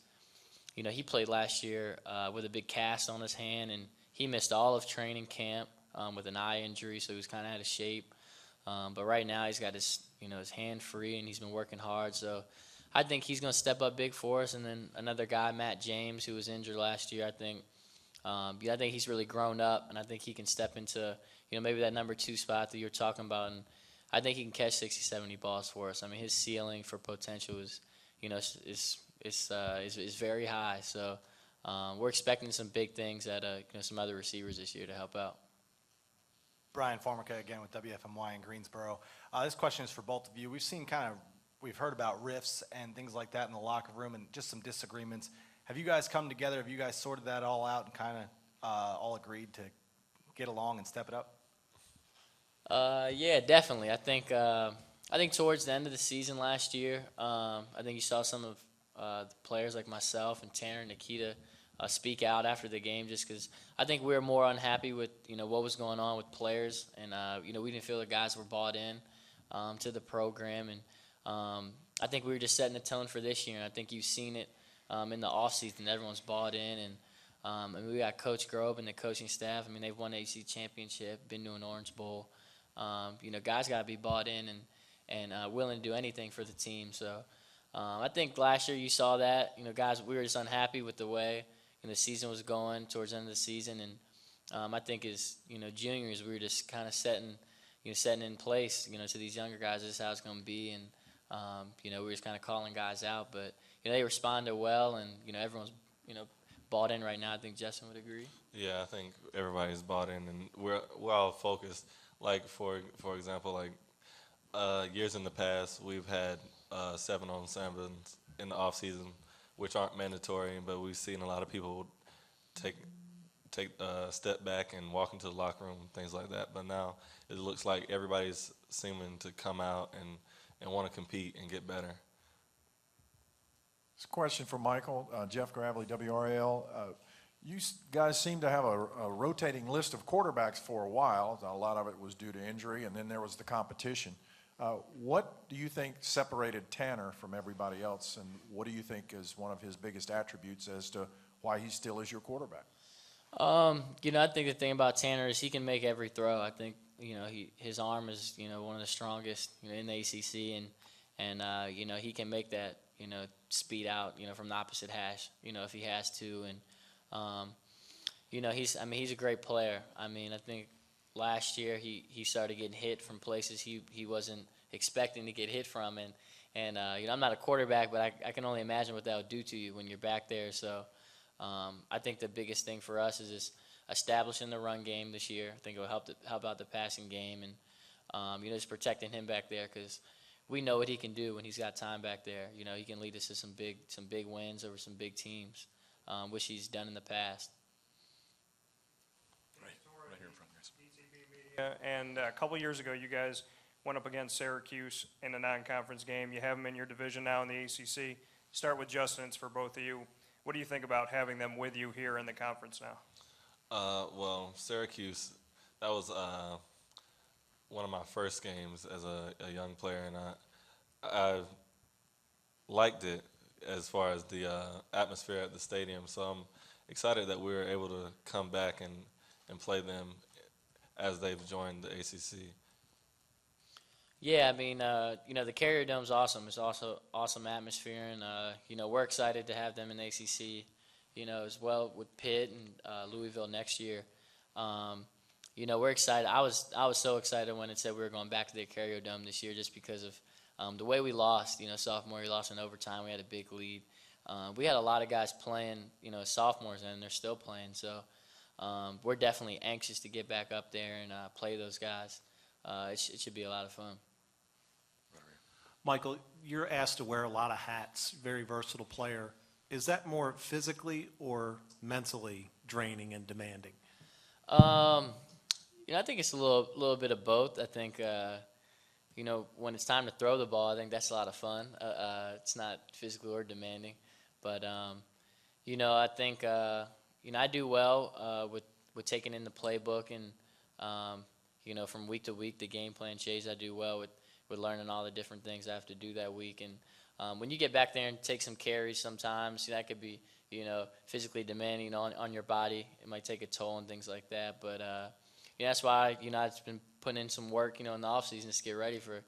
he played last year with a big cast on his hand, and he missed all of training camp with an eye injury, so he was kind of out of shape. But right now he's got his hand free, and he's been working hard. So I think he's going to step up big for us. And then another guy, Matt James, who was injured last year, I think he's really grown up, and I think he can step into maybe that number 2 spot that you're talking about. And I think he can catch 60, 70 balls for us. I mean, his ceiling for potential is very high. So we're expecting some big things at some other receivers this year to help out. Brian Formica again with WFMY in Greensboro. This question is for both of you. We've heard about rifts and things like that in the locker room and just some disagreements. Have you guys come together? Have you guys sorted that all out and kind of all agreed to get along and step it up? Yeah, definitely. I think towards the end of the season last year, I think you saw some of the players like myself and Tanner and Nikita speak out after the game, just because I think we were more unhappy with what was going on with players, and we didn't feel the guys were bought in to the program, and I think we were just setting the tone for this year. And I think you've seen it in the offseason. Everyone's bought in, and we got Coach Grobe and the coaching staff. I mean, they've won the ACC championship, been to an Orange Bowl. Guys got to be bought in and willing to do anything for the team. So I think last year you saw that. Guys, we were just unhappy with the way the season was going towards the end of the season. And I think as juniors, we were just kind of setting in place to these younger guys, this is how it's going to be. And we were just kind of calling guys out, but they responded well, and everyone's bought in right now. I think Justin would agree. Yeah, I think everybody's bought in, and we're all focused. Like for example, like years in the past, we've had 7-on-7s in the off season, which aren't mandatory, but we've seen a lot of people take a step back and walk into the locker room, things like that. But now it looks like everybody's seeming to come out and want to compete and get better. This question for Michael, Jeff Gravely, WRAL. You guys seem to have a rotating list of quarterbacks for a while. A lot of it was due to injury, and then there was the competition. What do you think separated Tanner from everybody else, and what do you think is one of his biggest attributes as to why he still is your quarterback? I think the thing about Tanner is he can make every throw. I think his arm is one of the strongest in the ACC, and he can make that speed out from the opposite hash if he has to. And he's a great player. I mean, I think last year he started getting hit from places he wasn't expecting to get hit from, and I'm not a quarterback, but I can only imagine what that would do to you when you're back there. So I think the biggest thing for us is just establishing the run game this year. I think it will help out the passing game, and just protecting him back there, because we know what he can do when he's got time back there. He can lead us to some big wins over some big teams, which he's done in the past. Right here in front, guys. And a couple years ago, you guys went up against Syracuse in a non-conference game. You have them in your division now in the ACC. Start with Justin. It's for both of you. What do you think about having them with you here in the conference now? Well, Syracuse, that was one of my first games as a young player, and I liked it as far as the atmosphere at the stadium. So I'm excited that we were able to come back and play them as they've joined the ACC. Yeah, I mean, the Carrier Dome's awesome. It's also awesome atmosphere, and we're excited to have them in the ACC, as well with Pitt and Louisville next year. We're excited. I was so excited when it said we were going back to the Carrier Dome this year, just because of the way we lost. Sophomore, we lost in overtime. We had a big lead. We had a lot of guys playing, as sophomores, and they're still playing. So we're definitely anxious to get back up there and play those guys. It should be a lot of fun. Michael, you're asked to wear a lot of hats, very versatile player. Is that more physically or mentally draining and demanding? I think it's a little bit of both. I think, when it's time to throw the ball, I think that's a lot of fun. It's not physically or demanding. But, I think, I do well with taking in the playbook and, from week to week, the game plan changes. I do well with learning all the different things I have to do that week. And when you get back there and take some carries sometimes, that could be, physically demanding on your body. It might take a toll and things like that. But, that's why, I've been putting in some work, in the offseason to get ready for,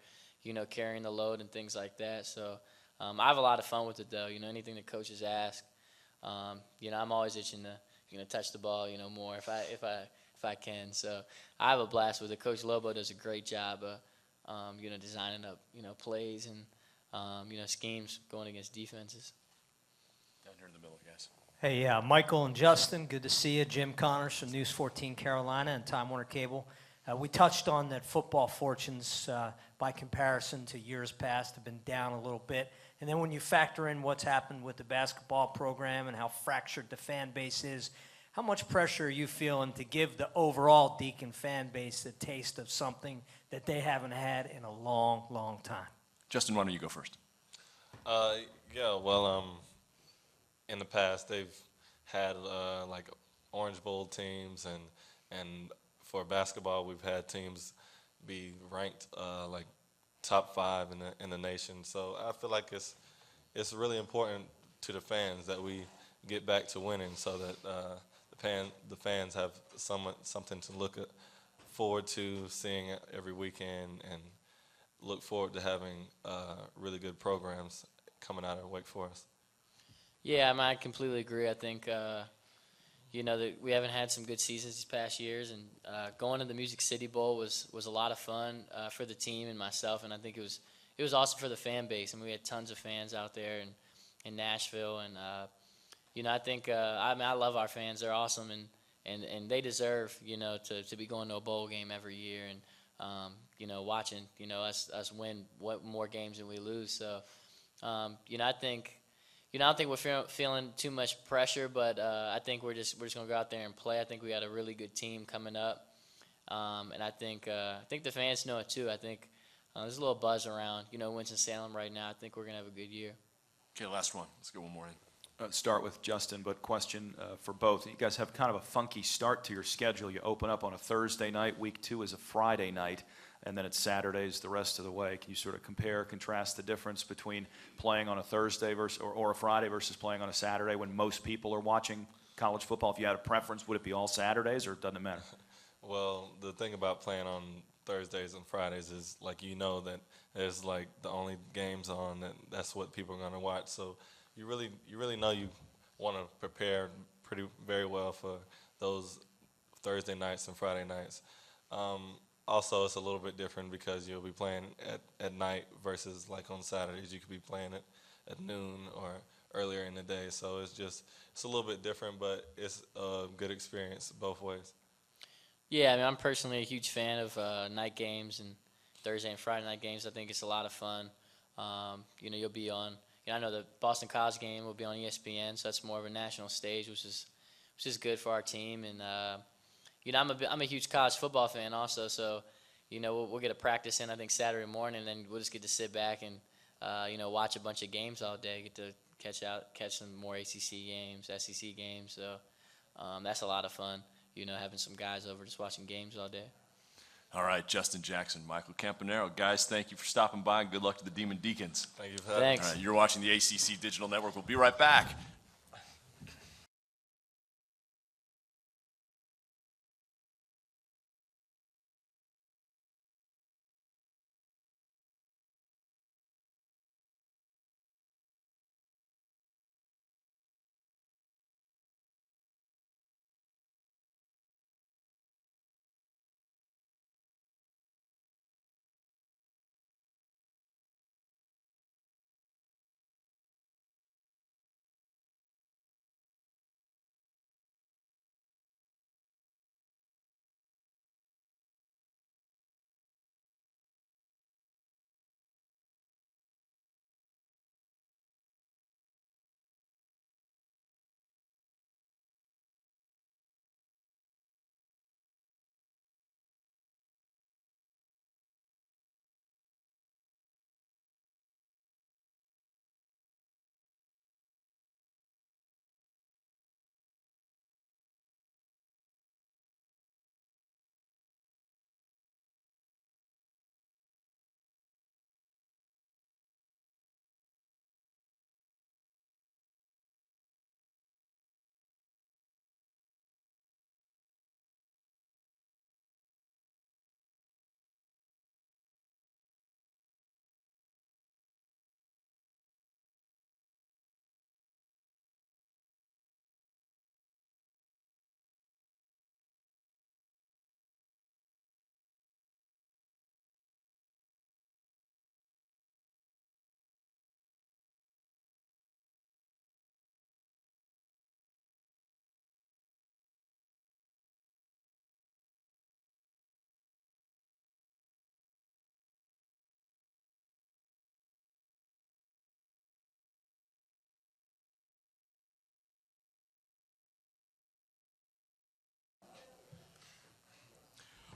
carrying the load and things like that. So I have a lot of fun with it, though. Anything the coaches ask, I'm always itching to, touch the ball, more if I can. So I have a blast with it. Coach Lobo does a great job of, designing up, plays and, schemes going against defenses. Down here in the middle, guys. Hey, Michael and Justin, good to see you. Jim Connors from News 14 Carolina and Time Warner Cable. We touched on that football fortunes, by comparison to years past, have been down a little bit. And then when you factor in what's happened with the basketball program and how fractured the fan base is, how much pressure are you feeling to give the overall Deacon fan base a taste of something that they haven't had in a long, long time? Justin, why don't you go first? In the past they've had like Orange Bowl teams, and for basketball we've had teams be ranked like top 5 in the nation. So I feel like it's really important to the fans that we get back to winning, so that the fans have something to look forward to seeing every weekend, and look forward to having really good programs coming out of Wake Forest. Yeah, I completely agree. I think, that we haven't had some good seasons these past years, and going to the Music City Bowl was a lot of fun for the team and myself, and I think it was awesome for the fan base. I mean, we had tons of fans out there in Nashville, and I think I love our fans. They're awesome, and they deserve to be going to a bowl game every year, and watching us win more games than we lose. So I think. I don't think we're feeling too much pressure, but I think we're just gonna go out there and play. I think we got a really good team coming up, and I think the fans know it too. I think there's a little buzz around Winston-Salem right now. I think we're gonna have a good year. Okay, last one. Let's get one more in. Start with Justin, but question for both. You guys have kind of a funky start to your schedule. You open up on a Thursday night. Week 2 is a Friday night, and then it's Saturdays the rest of the way. Can you sort of compare, contrast the difference between playing on a Thursday or a Friday versus playing on a Saturday when most people are watching college football? If you had a preference, would it be all Saturdays, or doesn't it matter? Well, the thing about playing on Thursdays and Fridays is, like, that there's like the only games on, that's what people are going to watch. So you really know you want to prepare very well for those Thursday nights and Friday nights. Also, it's a little bit different because you'll be playing at night versus like on Saturdays. You could be playing it at noon or earlier in the day. So it's a little bit different, but it's a good experience both ways. Yeah, I mean, I'm personally a huge fan of night games and Thursday and Friday night games. I think it's a lot of fun. You'll be on. I know the Boston College game will be on ESPN, so that's more of a national stage, which is good for our team. And I'm a huge college football fan also, so we'll get a practice in I think Saturday morning, and then we'll just get to sit back and watch a bunch of games all day. Get to catch some more ACC games, SEC games. So that's a lot of fun. Having some guys over just watching games all day. All right, Justin Jackson, Michael Campanaro. Guys, thank you for stopping by, and good luck to the Demon Deacons. Thank you for having me. Thanks. All right, you're watching the ACC Digital Network. We'll be right back.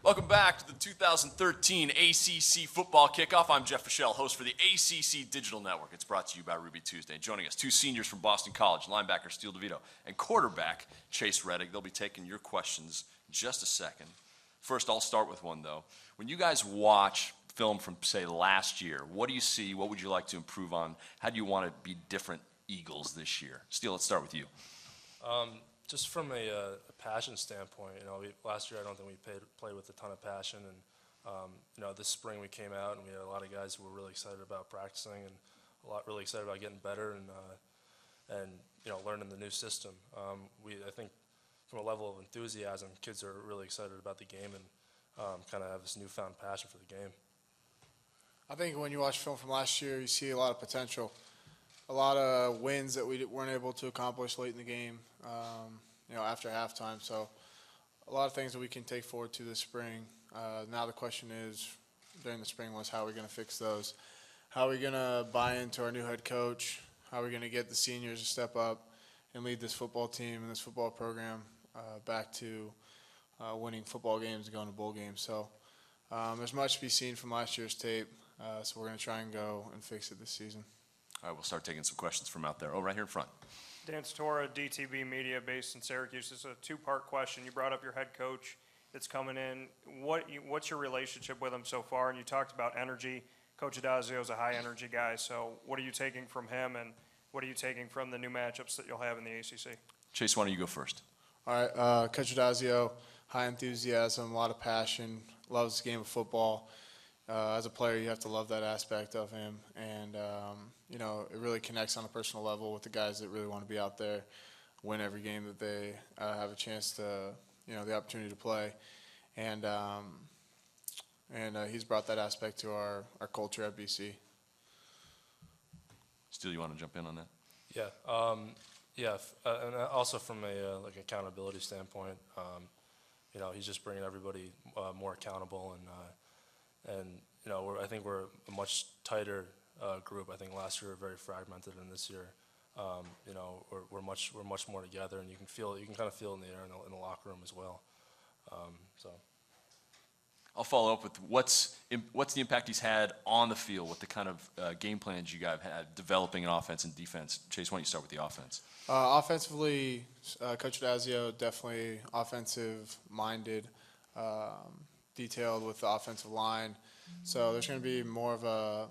Welcome back to the 2013 ACC Football Kickoff. I'm Jeff Fischel, host for the ACC Digital Network. It's brought to you by Ruby Tuesday. Joining us, two seniors from Boston College, linebacker Steele DeVito and quarterback Chase Reddick. They'll be taking your questions in just a second. First, I'll start with one, though. When you guys watch film from, say, last year, what do you see? What would you like to improve on? How do you want to be different Eagles this year? Steele, let's start with you. Just from a passion standpoint, last year I don't think we played with a ton of passion, and this spring we came out and we had a lot of guys who were really excited about practicing and really excited about getting better and learning the new system. I think from a level of enthusiasm, kids are really excited about the game and kind of have this newfound passion for the game. I think when you watch film from last year, you see a lot of potential. A lot of wins that we weren't able to accomplish late in the game, after halftime. So a lot of things that we can take forward to this spring. Now the question is, during the spring, was how are we going to fix those? How are we going to buy into our new head coach? How are we going to get the seniors to step up and lead this football team and this football program back to winning football games and going to bowl games? So there's much to be seen from last year's tape, so we're going to try and go and fix it this season. All right, we'll start taking some questions from out there. Oh, right here in front. Dan Tortora, DTB Media, based in Syracuse. This is a two-part question. You brought up your head coach that's coming in. What's your relationship with him so far? And you talked about energy. Coach Adazio is a high-energy guy. So what are you taking from him, and what are you taking from the new matchups that you'll have in the ACC? Chase, why don't you go first? All right, Coach Adazio, high enthusiasm, a lot of passion, loves the game of football. As a player, you have to love that aspect of him, and it really connects on a personal level with the guys that really want to be out there, win every game that they have a chance to, the opportunity to play, and he's brought that aspect to our culture at BC. Steele, you want to jump in on that? Yeah, and also from a accountability standpoint, he's just bringing everybody more accountable and I think we're a much tighter group. I think last year we were very fragmented, and this year, we're much more together, and you can kind of feel in the air in the locker room as well. I'll follow up with what's the impact he's had on the field, what the kind of game plans you guys had developing an offense and defense. Chase, why don't you start with the offense? Offensively, Coach Adazio definitely offensive-minded, detailed with the offensive line. So there's going to be more of a,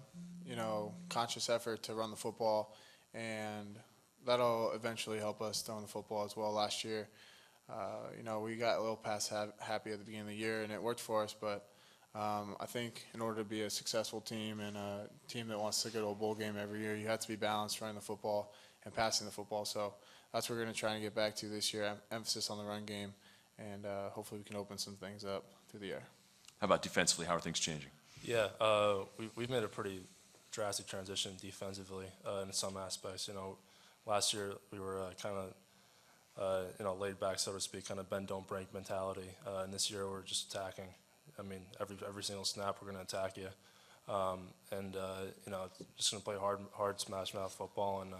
conscious effort to run the football, and that'll eventually help us throwing the football as well. Last year, we got a little pass happy at the beginning of the year, and it worked for us. But I think in order to be a successful team and a team that wants to go to a bowl game every year, you have to be balanced running the football and passing the football. So that's what we're going to try and get back to this year, emphasis on the run game, and hopefully we can open some things up through the air. How about defensively? How are things changing? Yeah, we've made a pretty drastic transition defensively in some aspects. Last year we were kind of laid back, so to speak, kind of bend don't break mentality, and this year we're just attacking. I mean, every single snap we're going to attack you, and just going to play hard smash mouth football, and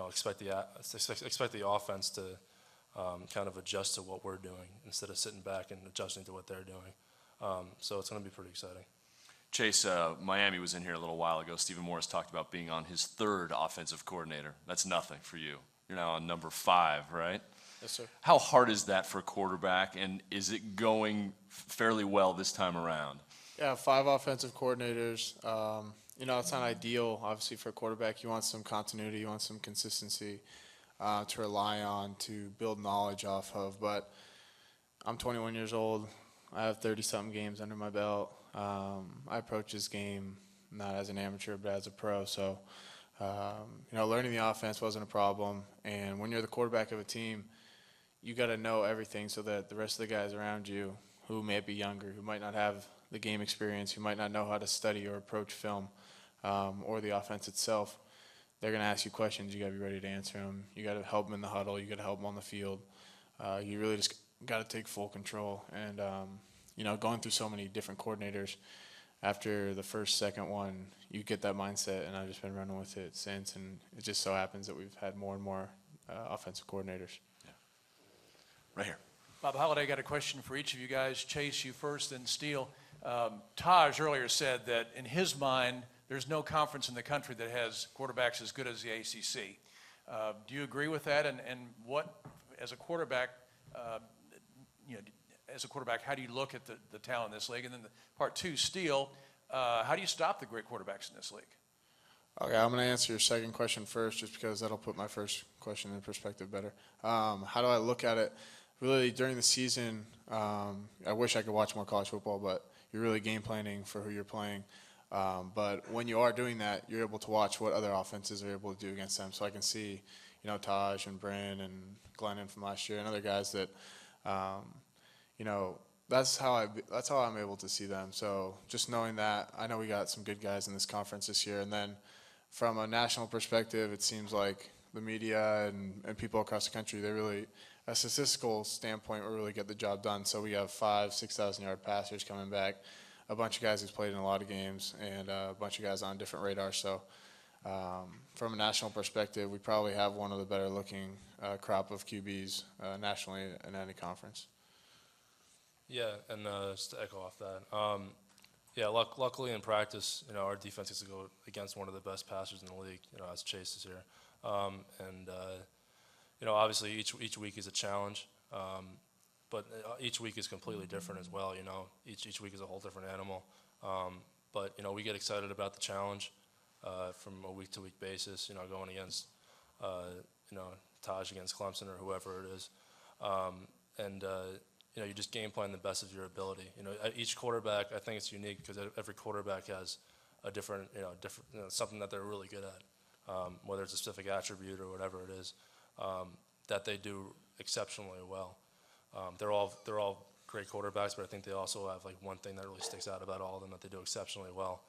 expect the offense to kind of adjust to what we're doing instead of sitting back and adjusting to what they're doing. So it's going to be pretty exciting. Chase, Miami was in here a little while ago. Stephen Morris talked about being on his third offensive coordinator. That's nothing for you. You're now on number 5, right? Yes, sir. How hard is that for a quarterback, and is it going fairly well this time around? Yeah, 5 offensive coordinators. It's not ideal, obviously, for a quarterback. You want some continuity. You want some consistency to rely on, to build knowledge off of. But I'm 21 years old. I have 30-something games under my belt. I approach this game not as an amateur but as a pro. So, learning the offense wasn't a problem. And when you're the quarterback of a team, you got to know everything so that the rest of the guys around you who may be younger, who might not have the game experience, who might not know how to study or approach film or the offense itself, they're going to ask you questions. You got to be ready to answer them. You got to help them in the huddle. You got to help them on the field. You really just got to take full control. And, going through so many different coordinators, after the first, second one, you get that mindset, and I've just been running with it since. And it just so happens that we've had more and more offensive coordinators. Yeah. Right here. Bob Holliday, got a question for each of you guys. Chase, you first, then Steele. Taj earlier said that in his mind, there's no conference in the country that has quarterbacks as good as the ACC. Do you agree with that? And what, as a quarterback, how do you look at the talent in this league? And then part two, Steele, how do you stop the great quarterbacks in this league? Okay, I'm going to answer your second question first just because that'll put my first question in perspective better. How do I look at it? Really, during the season, I wish I could watch more college football, but you're really game planning for who you're playing. But when you are doing that, you're able to watch what other offenses are able to do against them. So I can see, Taj and Bryn and Glennon from last year and other guys that, that's how I'm able to see them. So just knowing that, I know we got some good guys in this conference this year. And then from a national perspective, it seems like the media and people across the country, they really, a statistical standpoint, will really get the job done. So we have 5,000-6,000 yard passers coming back, a bunch of guys who's played in a lot of games, and a bunch of guys on different radars. So from a national perspective, we probably have one of the better looking crop of QBs nationally in any conference. Yeah, and just to echo off that, luckily in practice, our defense gets to go against one of the best passers in the league, as Chase is here. Obviously each week is a challenge, but each week is completely different as well. Each week is a whole different animal. But we get excited about the challenge from a week-to-week basis. Going against Taj against Clemson or whoever it is, you just game plan the best of your ability. Each quarterback, I think it's unique because every quarterback has a different something that they're really good at, whether it's a specific attribute or whatever it is, that they do exceptionally well. They're all great quarterbacks, but I think they also have like one thing that really sticks out about all of them that they do exceptionally well.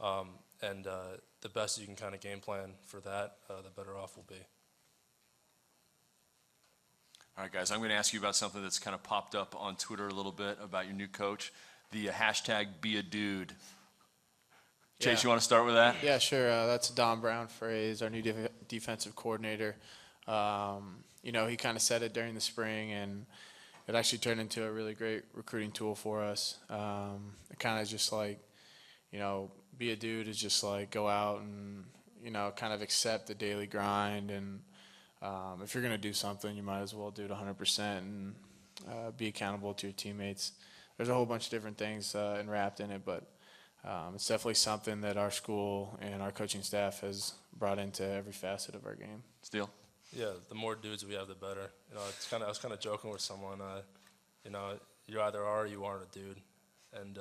The best you can kind of game plan for that, the better off we'll be. All right, guys, I'm going to ask you about something that's kind of popped up on Twitter a little bit about your new coach, the hashtag Be a Dude. Chase, you want to start with that? Yeah, sure. That's a Don Brown phrase, our new defensive coordinator. He kind of said it during the spring, and it actually turned into a really great recruiting tool for us. It kind of just like, be a dude is just like go out and, kind of accept the daily grind. And if you're going to do something, you might as well do it 100% and be accountable to your teammates. There's a whole bunch of different things enwrapped in it, but it's definitely something that our school and our coaching staff has brought into every facet of our game. Steele? Yeah, the more dudes we have, the better. I was kind of joking with someone. You either are or you aren't a dude, and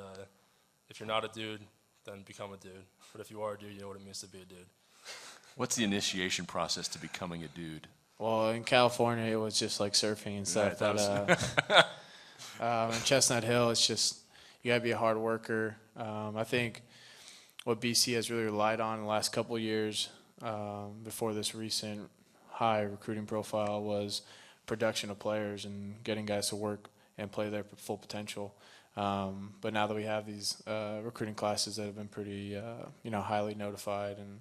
if you're not a dude, then become a dude. But if you are a dude, you know what it means to be a dude. What's the initiation process to becoming a dude? Well, in California, it was just like surfing and stuff. But in Chestnut Hill, it's just you gotta be a hard worker. I think what BC has really relied on in the last couple of years, before this recent high recruiting profile, was production of players and getting guys to work and play their full potential. But now that we have these recruiting classes that have been pretty, highly notified, and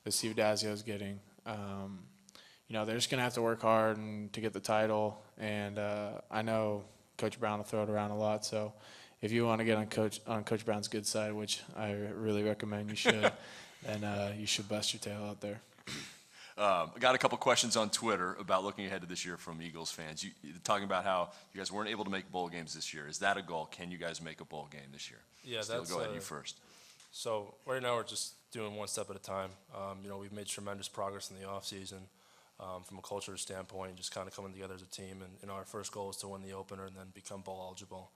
the Steve Dazzio's getting, they're just gonna have to work hard to get the title. And I know Coach Brown will throw it around a lot, so if you want to get on Coach Brown's good side, which I really recommend you should, then you should bust your tail out there. I got a couple questions on Twitter about looking ahead to this year from Eagles fans. Talking about how you guys weren't able to make bowl games this year. Is that a goal? Can you guys make a bowl game this year? Yeah, Still, go ahead, you first. So right now we're just doing one step at a time. We've made tremendous progress in the offseason from a culture standpoint, just kind of coming together as a team. And our first goal is to win the opener and then become bowl eligible.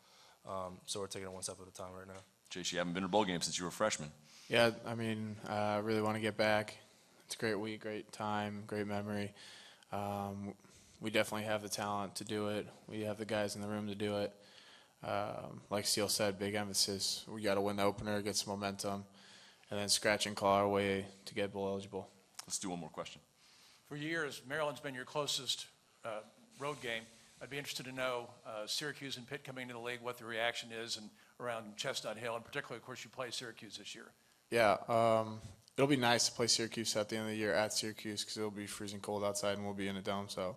So we're taking it one step at a time right now. Chase, you haven't been to a bowl game since you were a freshman. Yeah, I really want to get back. It's a great week, great time, great memory. We definitely have the talent to do it. We have the guys in the room to do it. Like Steele said, big emphasis. We got to win the opener, get some momentum, and then scratch and claw our way to get bowl eligible. Let's do one more question. For years, Maryland's been your closest road game. I'd be interested to know Syracuse and Pitt coming into the league, what the reaction is, and around Chestnut Hill, and particularly, of course, you play Syracuse this year. Yeah, it'll be nice to play Syracuse at the end of the year at Syracuse because it'll be freezing cold outside and we'll be in a dome. So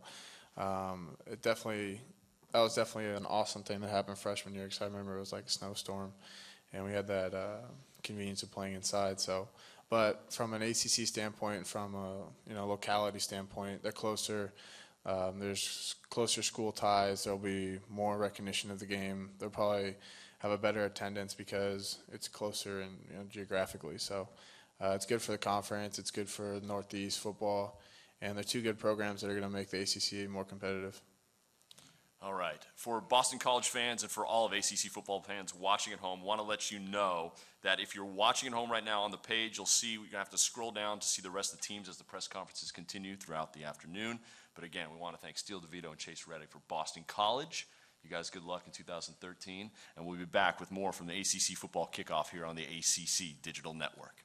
it definitely that was definitely an awesome thing that happened freshman year, because I remember it was like a snowstorm, and we had that convenience of playing inside. So, but from an ACC standpoint, from a locality standpoint, they're closer. There's closer school ties. There'll be more recognition of the game. They'll probably have a better attendance because it's closer and geographically. So it's good for the conference. It's good for Northeast football, and they're two good programs that are going to make the ACC more competitive. All right. For Boston College fans and for all of ACC football fans watching at home, want to let you know that if you're watching at home right now on the page, you'll see you're going to have to scroll down to see the rest of the teams as the press conferences continue throughout the afternoon. But again, we want to thank Steele DeVito and Chase Reddick for Boston College. You guys, good luck in 2013. And we'll be back with more from the ACC football kickoff here on the ACC Digital Network.